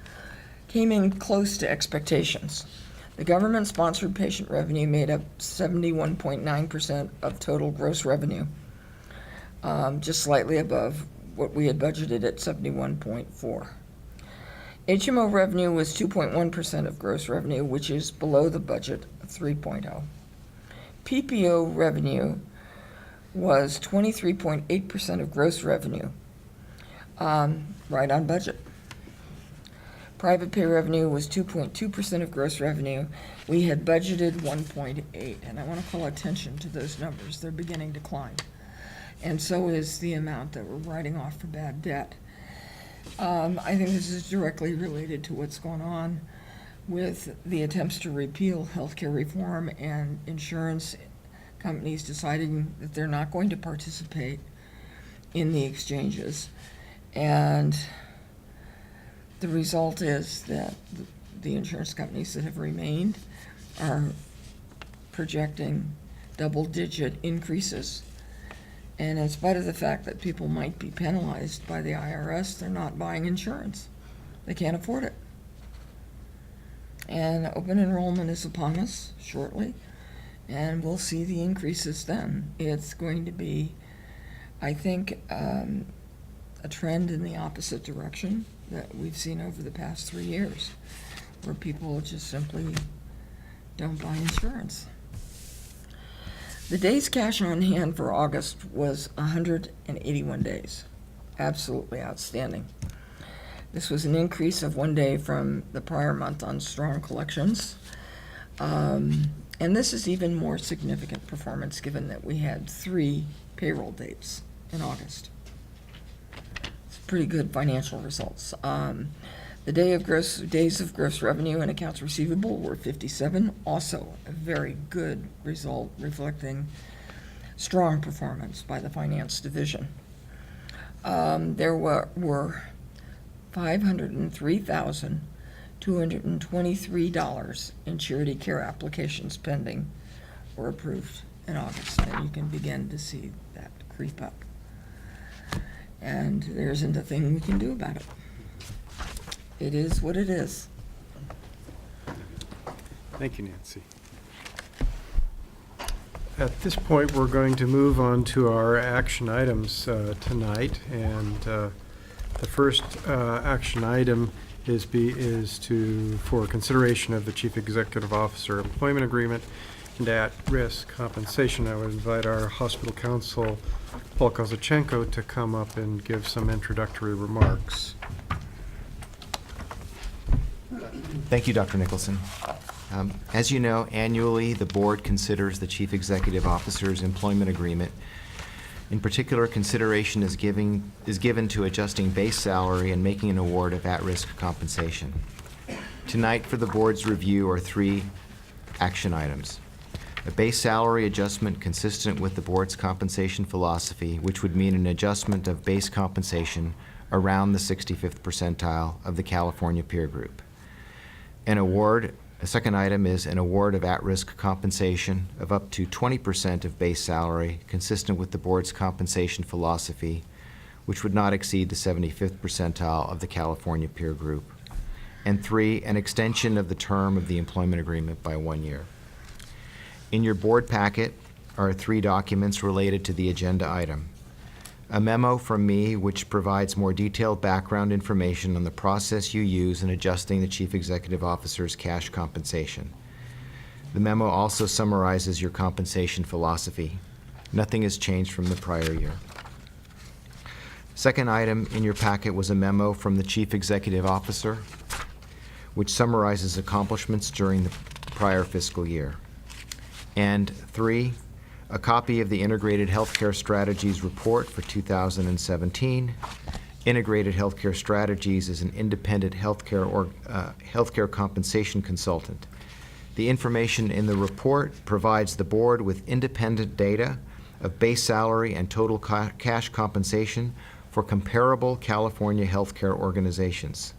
came in close to expectations. The government-sponsored patient revenue made up 71.9% of total gross revenue, just slightly above what we had budgeted at 71.4%. HMO revenue was 2.1% of gross revenue, which is below the budget of 3.0%. PPO revenue was 23.8% of gross revenue, right on budget. Private pay revenue was 2.2% of gross revenue. We had budgeted 1.8, and I want to call attention to those numbers. They're beginning to climb. And so is the amount that we're writing off for bad debt. I think this is directly related to what's going on with the attempts to repeal healthcare reform and insurance companies deciding that they're not going to participate in the exchanges. And the result is that the insurance companies that have remained are projecting double-digit increases. And in spite of the fact that people might be penalized by the IRS, they're not buying insurance. They can't afford it. And open enrollment is upon us shortly, and we'll see the increases then. It's going to be, I think, a trend in the opposite direction that we've seen over the past 3 years, where people just simply don't buy insurance. The days cash on hand for August was 181 days. Absolutely outstanding. This was an increase of 1 day from the prior month on strong collections. And this is even more significant performance given that we had 3 payroll dates in August. It's pretty good financial results. The days of gross revenue and accounts receivable were 57, also a very good result reflecting strong performance by the finance division. There were $503,223 in charity care applications pending or approved in August, and you can begin to see that creep up. And there isn't a thing we can do about it. It is what it is. Thank you, Nancy. At this point, we're going to move on to our action items tonight, and the first action item is for consideration of the Chief Executive Officer employment agreement and at-risk compensation. I would invite our hospital counsel, Paul Kozachenko, to come up and give some introductory remarks. Thank you, Dr. Nicholson. As you know, annually the board considers the Chief Executive Officer's employment agreement. In particular, consideration is given to adjusting base salary and making an award of at-risk compensation. Tonight for the board's review are 3 action items. A base salary adjustment consistent with the board's compensation philosophy, which would mean an adjustment of base compensation around the 65th percentile of the California peer group. A second item is an award of at-risk compensation of up to 20% of base salary, consistent with the board's compensation philosophy, which would not exceed the 75th percentile of the California peer group. And 3, an extension of the term of the employment agreement by 1 year. In your board packet are 3 documents related to the agenda item. A memo from me which provides more detailed background information on the process you use in adjusting the Chief Executive Officer's cash compensation. The memo also summarizes your compensation philosophy. Nothing has changed from the prior year. Second item in your packet was a memo from the Chief Executive Officer, which summarizes accomplishments during the prior fiscal year. And 3, a copy of the Integrated Healthcare Strategies report for 2017. Integrated Healthcare Strategies is an independent healthcare compensation consultant. The information in the report provides the board with independent data of base salary and total cash compensation for comparable California healthcare organizations.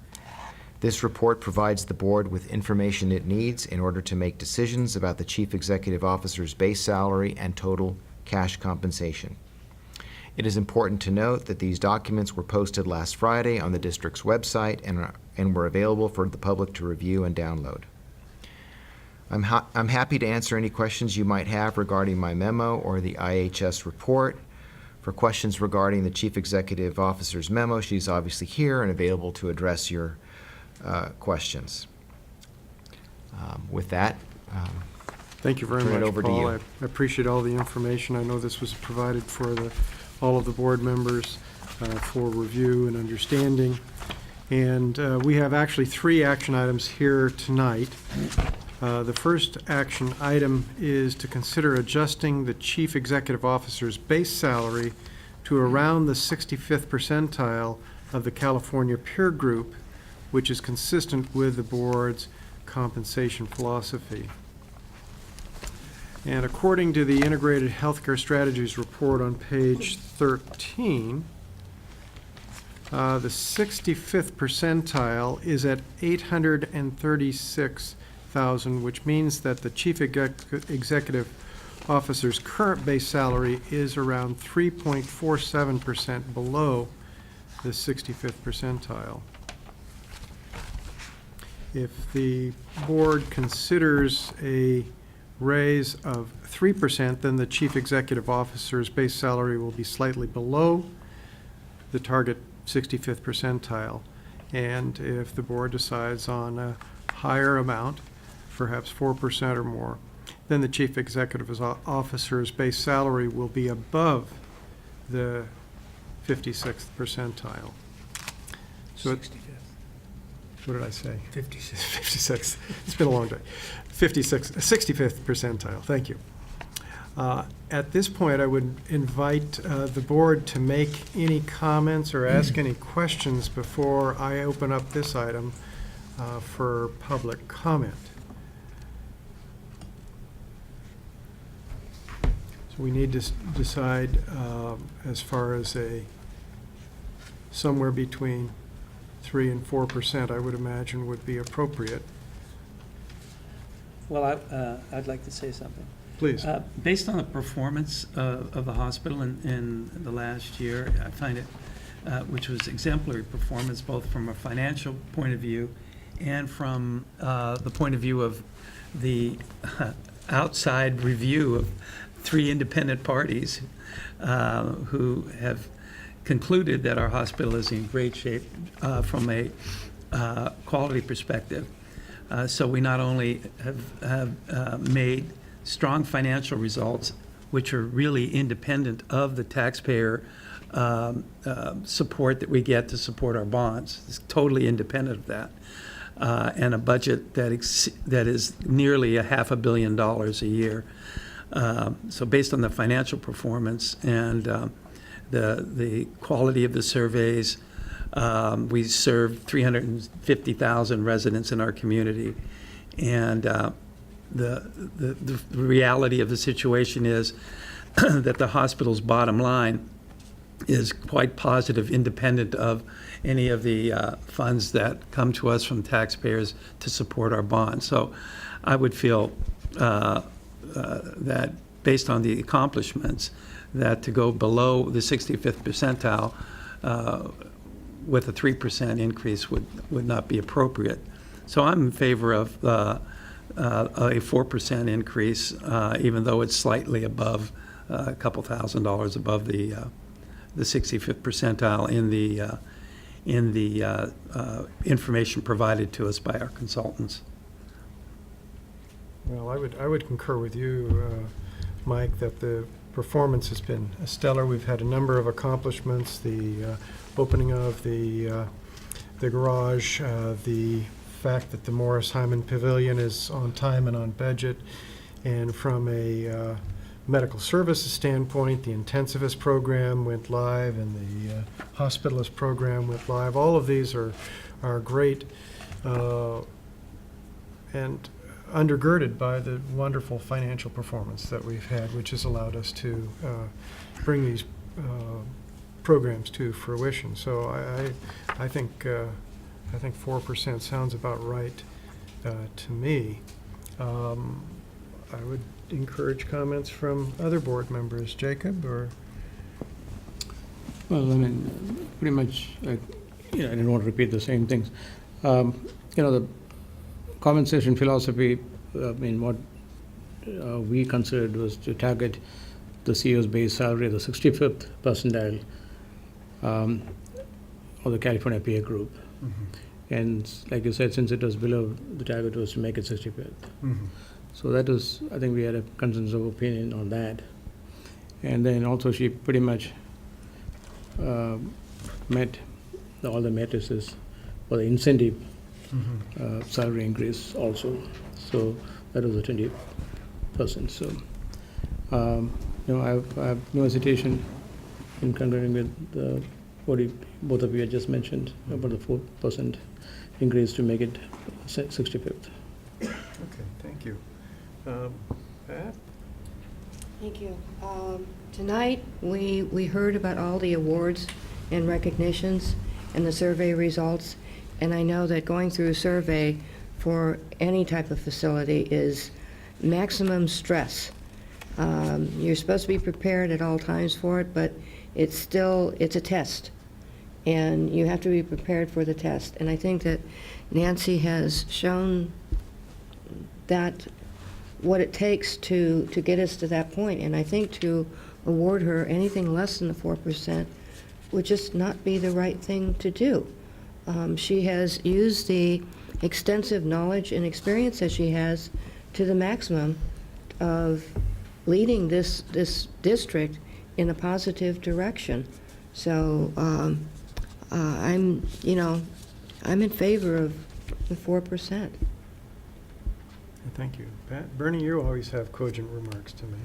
This report provides the board with information it needs in order to make decisions about the Chief Executive Officer's base salary and total cash compensation. It is important to note that these documents were posted last Friday on the district's website and were available for the public to review and download. I'm happy to answer any questions you might have regarding my memo or the IHS report. For questions regarding the Chief Executive Officer's memo, she's obviously here and available to address your questions. With that, Thank you very Turn it much, over to Paul. you. I appreciate all the information. I know this was provided for all of the board members for review and understanding. And we have actually 3 action items here tonight. The first action item is to consider adjusting the chief executive officer's base salary to around the 65th percentile of the California peer group, which is consistent with the board's compensation philosophy. And according to the Integrated Healthcare Strategies report on page 13, the 65th percentile is at 836,000, which means that the chief executive officer's current base salary is around 3.47% below the 65th percentile. If the board considers a raise of 3%, then the chief executive officer's base salary will be slightly below the target 65th percentile. And if the board decides on a higher amount, perhaps 4% or more, then the chief executive officer's base salary will be above the 56th percentile. So 65th. What did I say? 56th. It's been a long day. 65th percentile. Thank you. At this point, I would invite the board to make any comments or ask any questions before I open up this item for public comment. So we need to decide as far as somewhere between 3 and 4%, I would imagine, would be appropriate. Well, I'd like to say something. Please. Based on the performance of the hospital in the last year, I find it, which was exemplary performance, both from a financial point of view and from the point of view of the outside review of 3 independent parties who have concluded that our hospital is in great shape from a quality perspective. So we not only have made strong financial results, which are really independent of the taxpayer support that we get to support our bonds. It's totally independent of that. And a budget that is nearly $500 million a year. So based on the financial performance and the quality of the surveys, we serve 350,000 residents in our community. And the reality of the situation is that the hospital's bottom line is quite positive, independent of any of the funds that come to us from taxpayers to support our bonds. So I would feel that based on the accomplishments, that to go below the 65th percentile with a 3% increase would not be appropriate. So I'm in favor of a 4% increase, even though it's slightly above, a couple $1,000s above the 65th percentile in the information provided to us by our consultants. Well, I would concur with you, Mike, that the performance has been stellar. We've had a number of accomplishments, the opening of the garage, the fact that the Morris Hyman Pavilion is on time and on budget, and from a medical services standpoint, the intensivist program went live and the hospitalist program went live. All of these are great and undergirded by the wonderful financial performance that we've had, which has allowed us to bring these programs to fruition. So I think 4% sounds about right to me. I would encourage comments from other board members. Jacob, or? Well, I mean, pretty much, I didn't want to repeat the same things. The compensation philosophy, what we considered was to target the CEO's base salary, the 65th percentile of the California peer group. Mm-hmm. And like you said, since it was below, the target was to make it 65th. Mm-hmm. So that was, I think we had a consensus of opinion on that. And then also she pretty much met all the matrices for the incentive salary increase also. So that was a 20%. So, I have no hesitation in concurring with what both of you had just mentioned about the 4% increase to make it 65th. Okay, thank you. Pat? Thank you. Tonight, we heard about all the awards and recognitions and the survey results, and I know that going through a survey for any type of facility is maximum stress. You're supposed to be prepared at all times for it, but it's a test, and you have to be prepared for the test. And I think that Nancy has shown that what it takes to get us to that point, and I think to award her anything less than the 4% would just not be the right thing to do. She has used the extensive knowledge and experience that she has to the maximum of leading this district in a positive direction. So I'm in favor of the 4%. Thank you. Pat, Bernie, you always have cogent remarks to make.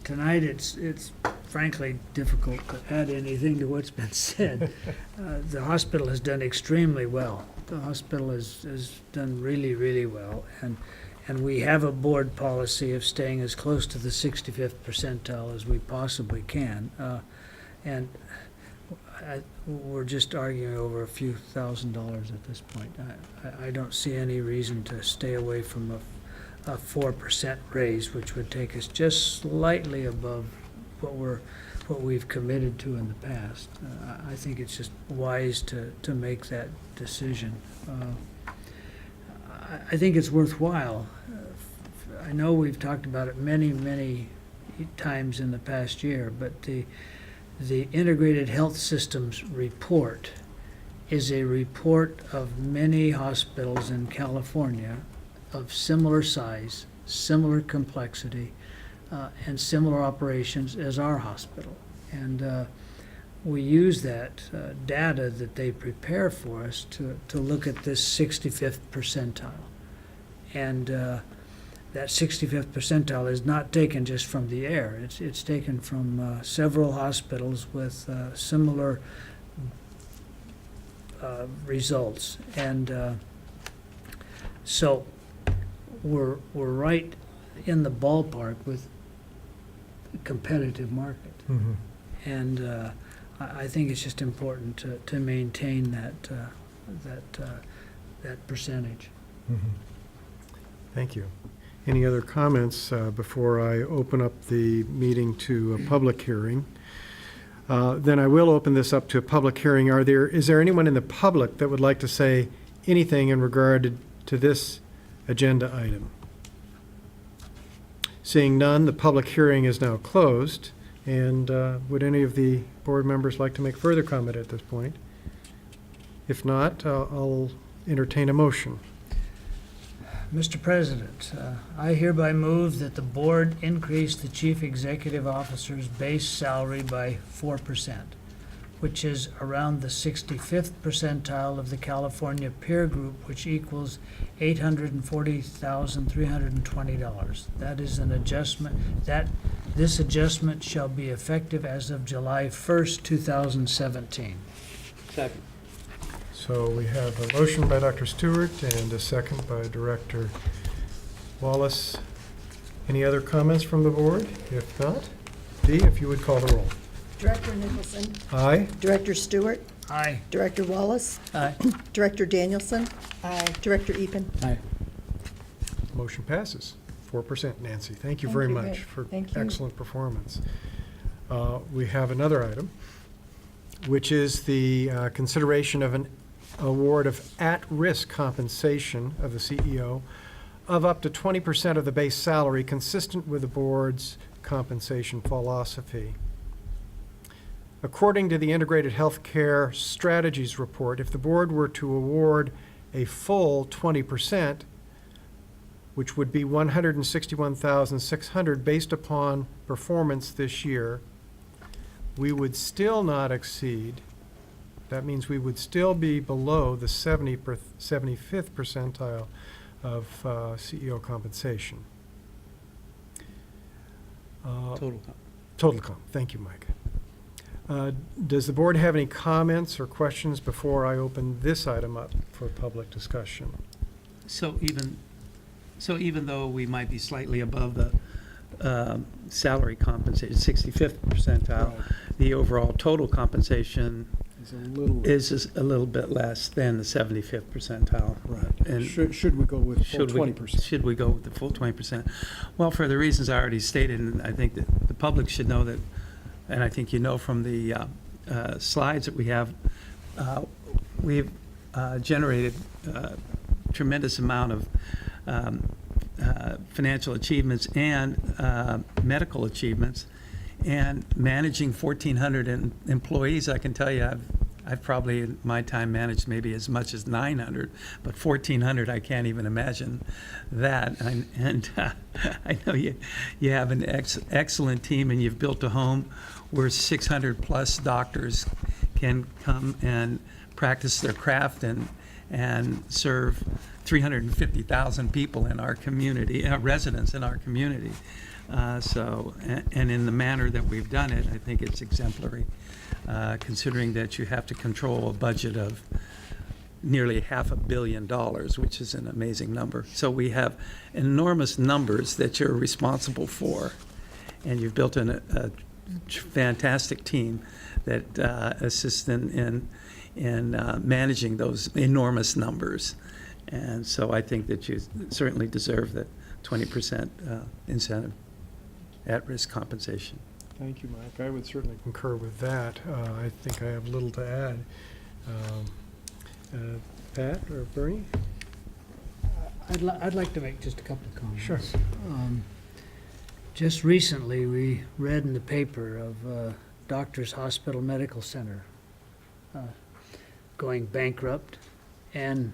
Tonight it's frankly difficult to add anything to what's been said. The hospital has done extremely well. The hospital has done really, really well, and we have a board policy of staying as close to the 65th percentile as we possibly can, and we're just arguing over a few $1,000s at this point. I don't see any reason to stay away from a 4% raise, which would take us just slightly above what we've committed to in the past. I think it's just wise to make that decision. I think it's worthwhile. I know we've talked about it many, many times in the past year, but the Integrated Health Systems report is a report of many hospitals in California of similar size, similar complexity, and similar operations as our hospital. And we use that data that they prepare for us to look at this 65th percentile. And that 65th percentile is not taken just from the air. It's taken from several hospitals with similar results. And so we're right in the ballpark with a competitive market. Mm-hmm. And I think it's just important to maintain that percentage. Mm-hmm. Thank you. Any other comments before I open up the meeting to a public hearing? Then I will open this up to a public hearing. Is there anyone in the public that would like to say anything in regard to this agenda item? Seeing none, the public hearing is now closed. And would any of the board members like to make further comment at this point? If not, I'll entertain a motion. Mr. President, I hereby move that the board increase the chief executive officer's base salary by 4%, which is around the 65th percentile of the California peer group, which equals $840,320. That is an adjustment. This adjustment shall be effective as of July 1st, 2017. Second. So we have a motion by Dr. Stewart and a second by Director Wallace. Any other comments from the board? If not, Dee, if you would call the roll. Director Nicholson. Aye. Director Stewart. Aye. Director Wallace. Aye. Director Danielson. Aye. Director Epen. Aye. Motion passes. 4%, Nancy. Thank you Thank very you, much Vic. for Thank you. excellent performance. We have another item, which is the consideration of an award of at-risk compensation of the CEO of up to 20% of the base salary, consistent with the board's compensation philosophy. According to the Integrated Healthcare Strategies Report, if the board were to award a full 20%, which would be $161,600 based upon performance this year, we would still not exceed, that means we would still be below the 75th percentile of CEO compensation. Total comp. Total comp. Thank you, Mike. Does the board have any comments or questions before I open this item up for public discussion? So even though we might be slightly above the salary compensation, 65th percentile, the overall total compensation is a little bit less than the 75th percentile. Right. And Should we go with full 20%? Should we go with the full 20%? Well, for the reasons I already stated, and I think that the public should know that, and I think you know from the slides that we have, we've generated tremendous amount of financial achievements and medical achievements. And managing 1,400 employees, I can tell you, I've probably in my time managed maybe as much as 900, but 1,400, I can't even imagine that. And I know you have an excellent team, and you've built a home where 600 plus doctors can come and practice their craft and serve 350,000 people in our community, residents in our community. And in the manner that we've done it, I think it's exemplary, considering that you have to control a budget of nearly $500 million, which is an amazing number. So we have enormous numbers that you're responsible for, and you've built a fantastic team that assists in managing those enormous numbers. And so I think that you certainly deserve the 20% incentive at-risk compensation. Thank you, Mike. I would certainly concur with that. I think I have little to add. Pat or Bernie? I'd like to make just a couple of comments. Sure. Just recently, we read in the paper of Doctors Hospital Medical Center going bankrupt and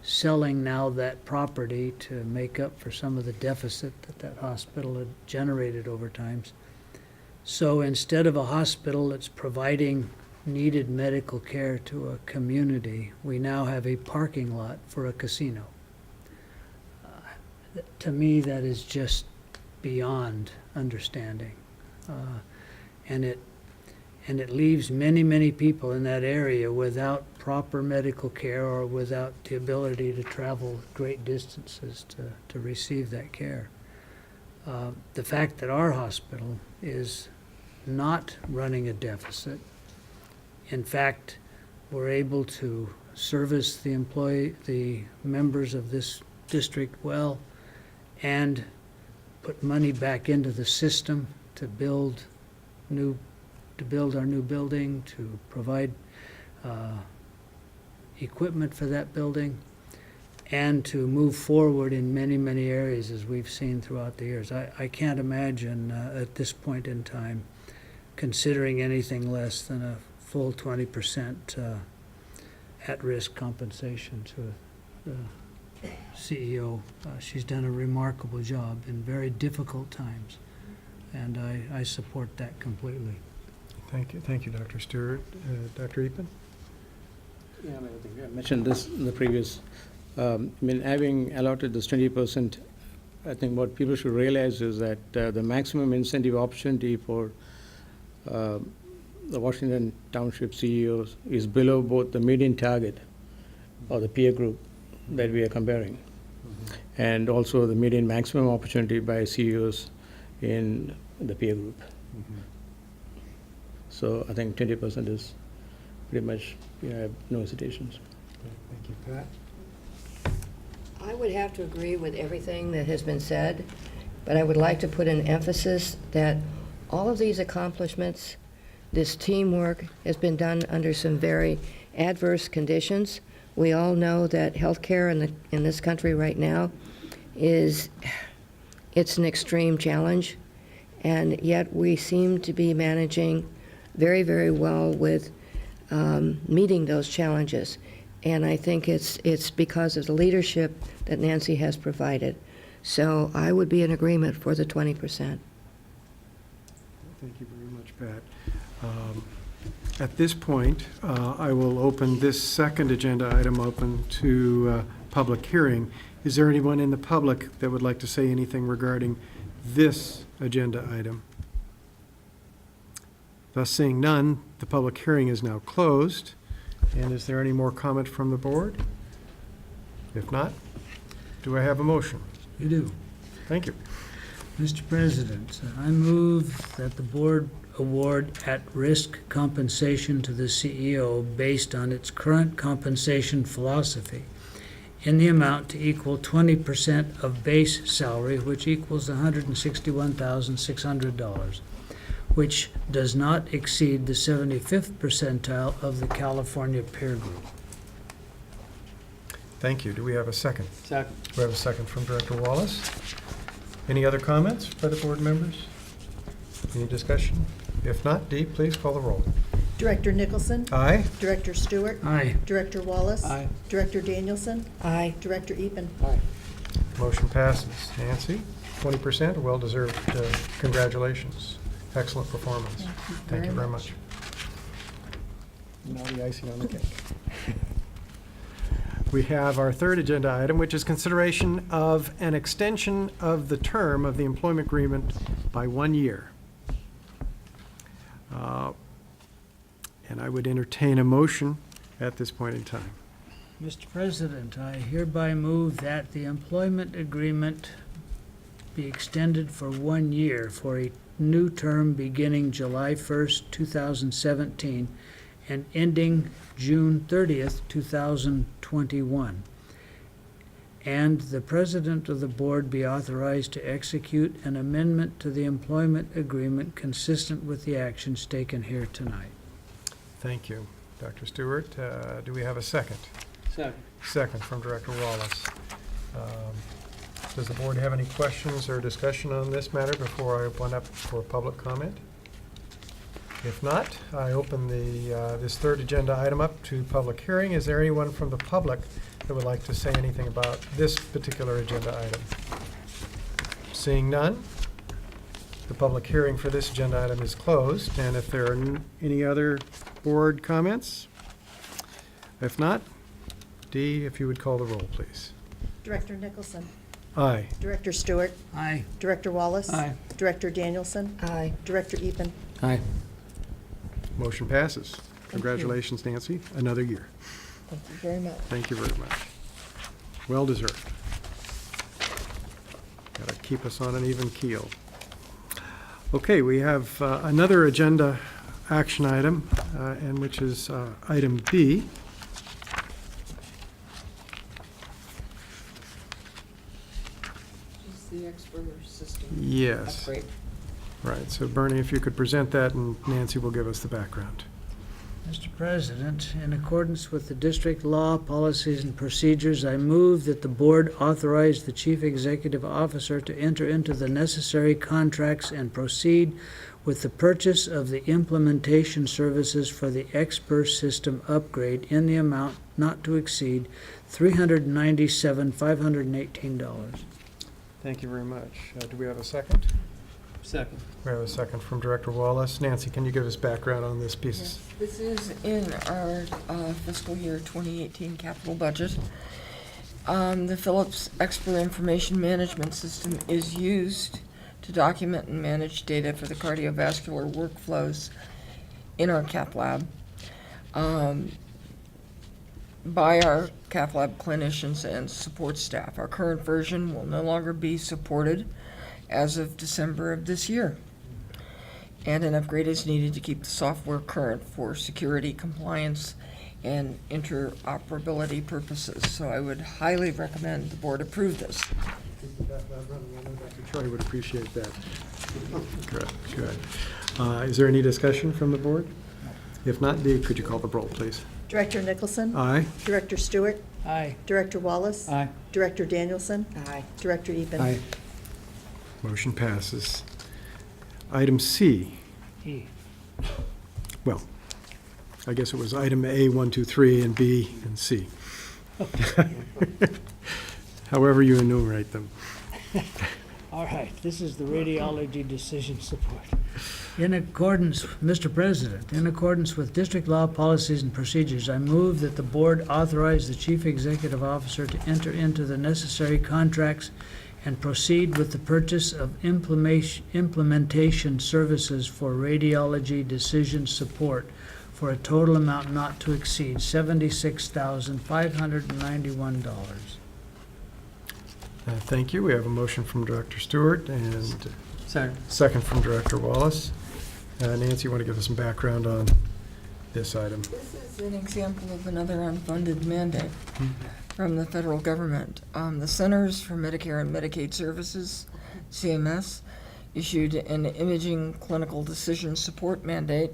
selling now that property to make up for some of the deficit that hospital had generated over times. So instead of a hospital that's providing needed medical care to a community, we now have a parking lot for a casino. To me, that is just beyond understanding. And it leaves many, many people in that area without proper medical care or without the ability to travel great distances to receive that care. The fact that our hospital is not running a deficit, in fact, we're able to service the members of this district well and put money back into the system to build our new building, to provide equipment for that building, and to move forward in many, many areas as we've seen throughout the years. I can't imagine at this point in time considering anything less than a full 20% at-risk compensation to the CEO. She's done a remarkable job in very difficult times, and I support that completely. Thank you, Dr. Stewart. Dr. Epen? Yeah, I think I mentioned this in the previous, having allotted this 20%, I think what people should realize is that the maximum incentive opportunity for the Washington Township CEOs is below both the median target or the peer group that we are comparing, and also the median maximum opportunity by CEOs in the peer group. So I think 20% is pretty much, I have no hesitations. Thank you, Pat. I would have to agree with everything that has been said, but I would like to put an emphasis that all of these accomplishments, this teamwork, has been done under some very adverse conditions. We all know that healthcare in this country right now it's an extreme challenge, and yet we seem to be managing very, very well with meeting those challenges. And I think it's because of the leadership that Nancy has provided. So I would be in agreement for the 20%. Thank you very much, Pat. At this point, I will open this second agenda item open to public hearing. Is there anyone in the public that would like to say anything regarding this agenda item? Thus seeing none, the public hearing is now closed. And is there any more comment from the board? If not, do I have a motion? You do. Thank you. Mr. President, I move that the board award at-risk compensation to the CEO based on its current compensation philosophy in the amount to equal 20% of base salary, which equals $161,600, which does not exceed the 75th percentile of the California peer group. Thank you. Do we have a second? Second. We have a second from Director Wallace. Any other comments by the board members? Any discussion? If not, Dee, please call the roll. Director Nicholson? Aye. Director Stewart? Aye. Director Wallace? Aye. Director Danielson? Aye. Director Epen? Aye. Motion passes. Nancy, 20%, well-deserved. Congratulations. Excellent performance. Thank you very much. Now the icing on the cake. We have our third agenda item, which is consideration of an extension of the term of the employment agreement by 1 year. And I would entertain a motion at this point in time. Mr. President, I hereby move that the employment agreement be extended for 1 year for a new term beginning July 1st, 2017 and ending June 30th, 2021. And the President of the Board be authorized to execute an amendment to the employment agreement consistent with the actions taken here tonight. Thank you, Dr. Stewart. Do we have a second? Second. Second from Director Wallace. Does the board have any questions or discussion on this matter before I open up for public comment? If not, I open this third agenda item up to public hearing. Is there anyone from the public that would like to say anything about this particular agenda item? Seeing none, the public hearing for this agenda item is closed. And if there are any other board comments? If not, Dee, if you would call the roll, please. Director Nicholson? Aye. Director Stewart? Aye. Director Wallace? Aye. Director Danielson? Aye. Director Epen? Aye. Motion passes. Congratulations, Nancy. Another year. Thank you very much. Thank you very much. Well deserved. Got to keep us on an even keel. Okay, we have another agenda action item, and which is item B. The expert system. Yes. Upgrade. Right, so Bernie, if you could present that, and Nancy will give us the background. Mr. President, in accordance with the district law, policies, and procedures, I move that the board authorize the chief executive officer to enter into the necessary contracts and proceed with the purchase of the implementation services for the expert system upgrade in the amount not to exceed $397,518. Thank you very much. Do we have a second? Second. We have a second from Director Wallace. Nancy, can you give us background on this piece? Yes, this is in our fiscal year 2018 capital budget. The Philips Expert Information Management System is used to document and manage data for the cardiovascular workflows in our cath lab by our cath lab clinicians and support staff. Our current version will no longer be supported as of December of this year. And an upgrade is needed to keep the software current for security, compliance, and interoperability purposes. So I would highly recommend the board approve this. Dr. Troy would appreciate that. Good, good. Is there any discussion from the board? If not, Dee, could you call the roll, please? Director Nicholson? Aye. Director Stewart? Aye. Director Wallace? Aye. Director Danielson? Aye. Director Epen? Aye. Motion passes. Item C. E. Well, I guess it was item A, 1, 2, 3, and B, and C. However you enumerate them. All right, this is the radiology decision support. In accordance, Mr. President, in accordance with district law, policies, and procedures, I move that the board authorize the chief executive officer to enter into the necessary contracts and proceed with the purchase of implementation services for radiology decision support for a total amount not to exceed $76,591. Thank you. We have a motion from Director Stewart and second from Director Wallace. Nancy, you want to give us some background on this item? This is an example of another unfunded mandate from the federal government. The Centers for Medicare and Medicaid Services, CMS, issued an imaging clinical decision support mandate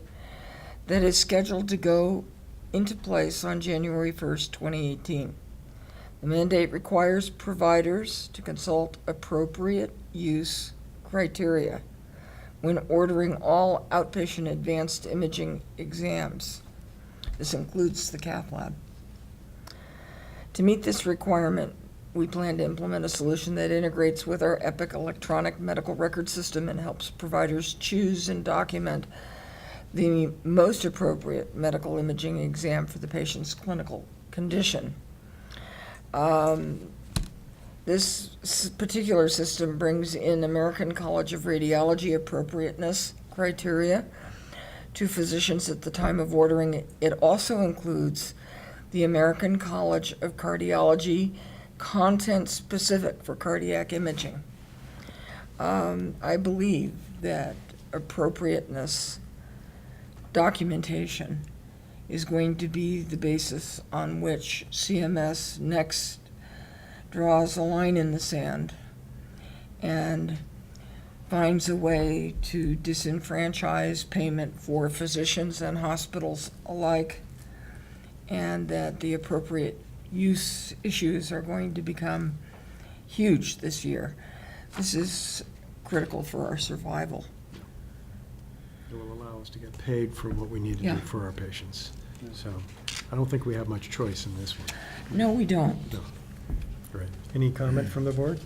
that is scheduled to go into place on January 1st, 2018. The mandate requires providers to consult appropriate use criteria when ordering all outpatient advanced imaging exams. This includes the cath lab. To meet this requirement, we plan to implement a solution that integrates with our Epic electronic medical record system and helps providers choose and document the most appropriate medical imaging exam for the patient's clinical condition. This particular system brings in American College of Radiology appropriateness criteria to physicians at the time of ordering. It also includes the American College of Cardiology content specific for cardiac imaging. I believe that appropriateness documentation is going to be the basis on which CMS next draws a line in the sand and finds a way to disenfranchise payment for physicians and hospitals alike, and that the appropriate use issues are going to become huge this year. This is critical for our survival. It will allow us to get paid for what we need to do for our patients. So I don't think we have much choice in this one. No, we don't. No. Great. Any comment from the board?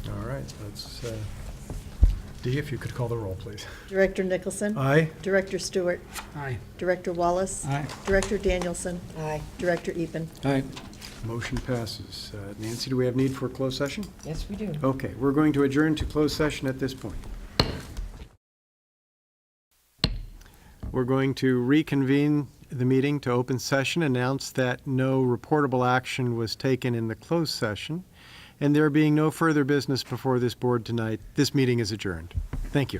All right, let's, Dee, if you could call the roll, please. Director Nicholson? Aye. Director Stewart? Aye. Director Wallace? Aye. Director Danielson? Aye. Director Epen? Aye. Motion passes. Nancy, do we have need for a closed session? Yes, we do. Okay, we're going to adjourn to closed session at this point. We're going to reconvene the meeting to open session, announce that no reportable action was taken in the closed session, and there being no further business before this board tonight, this meeting is adjourned. Thank you.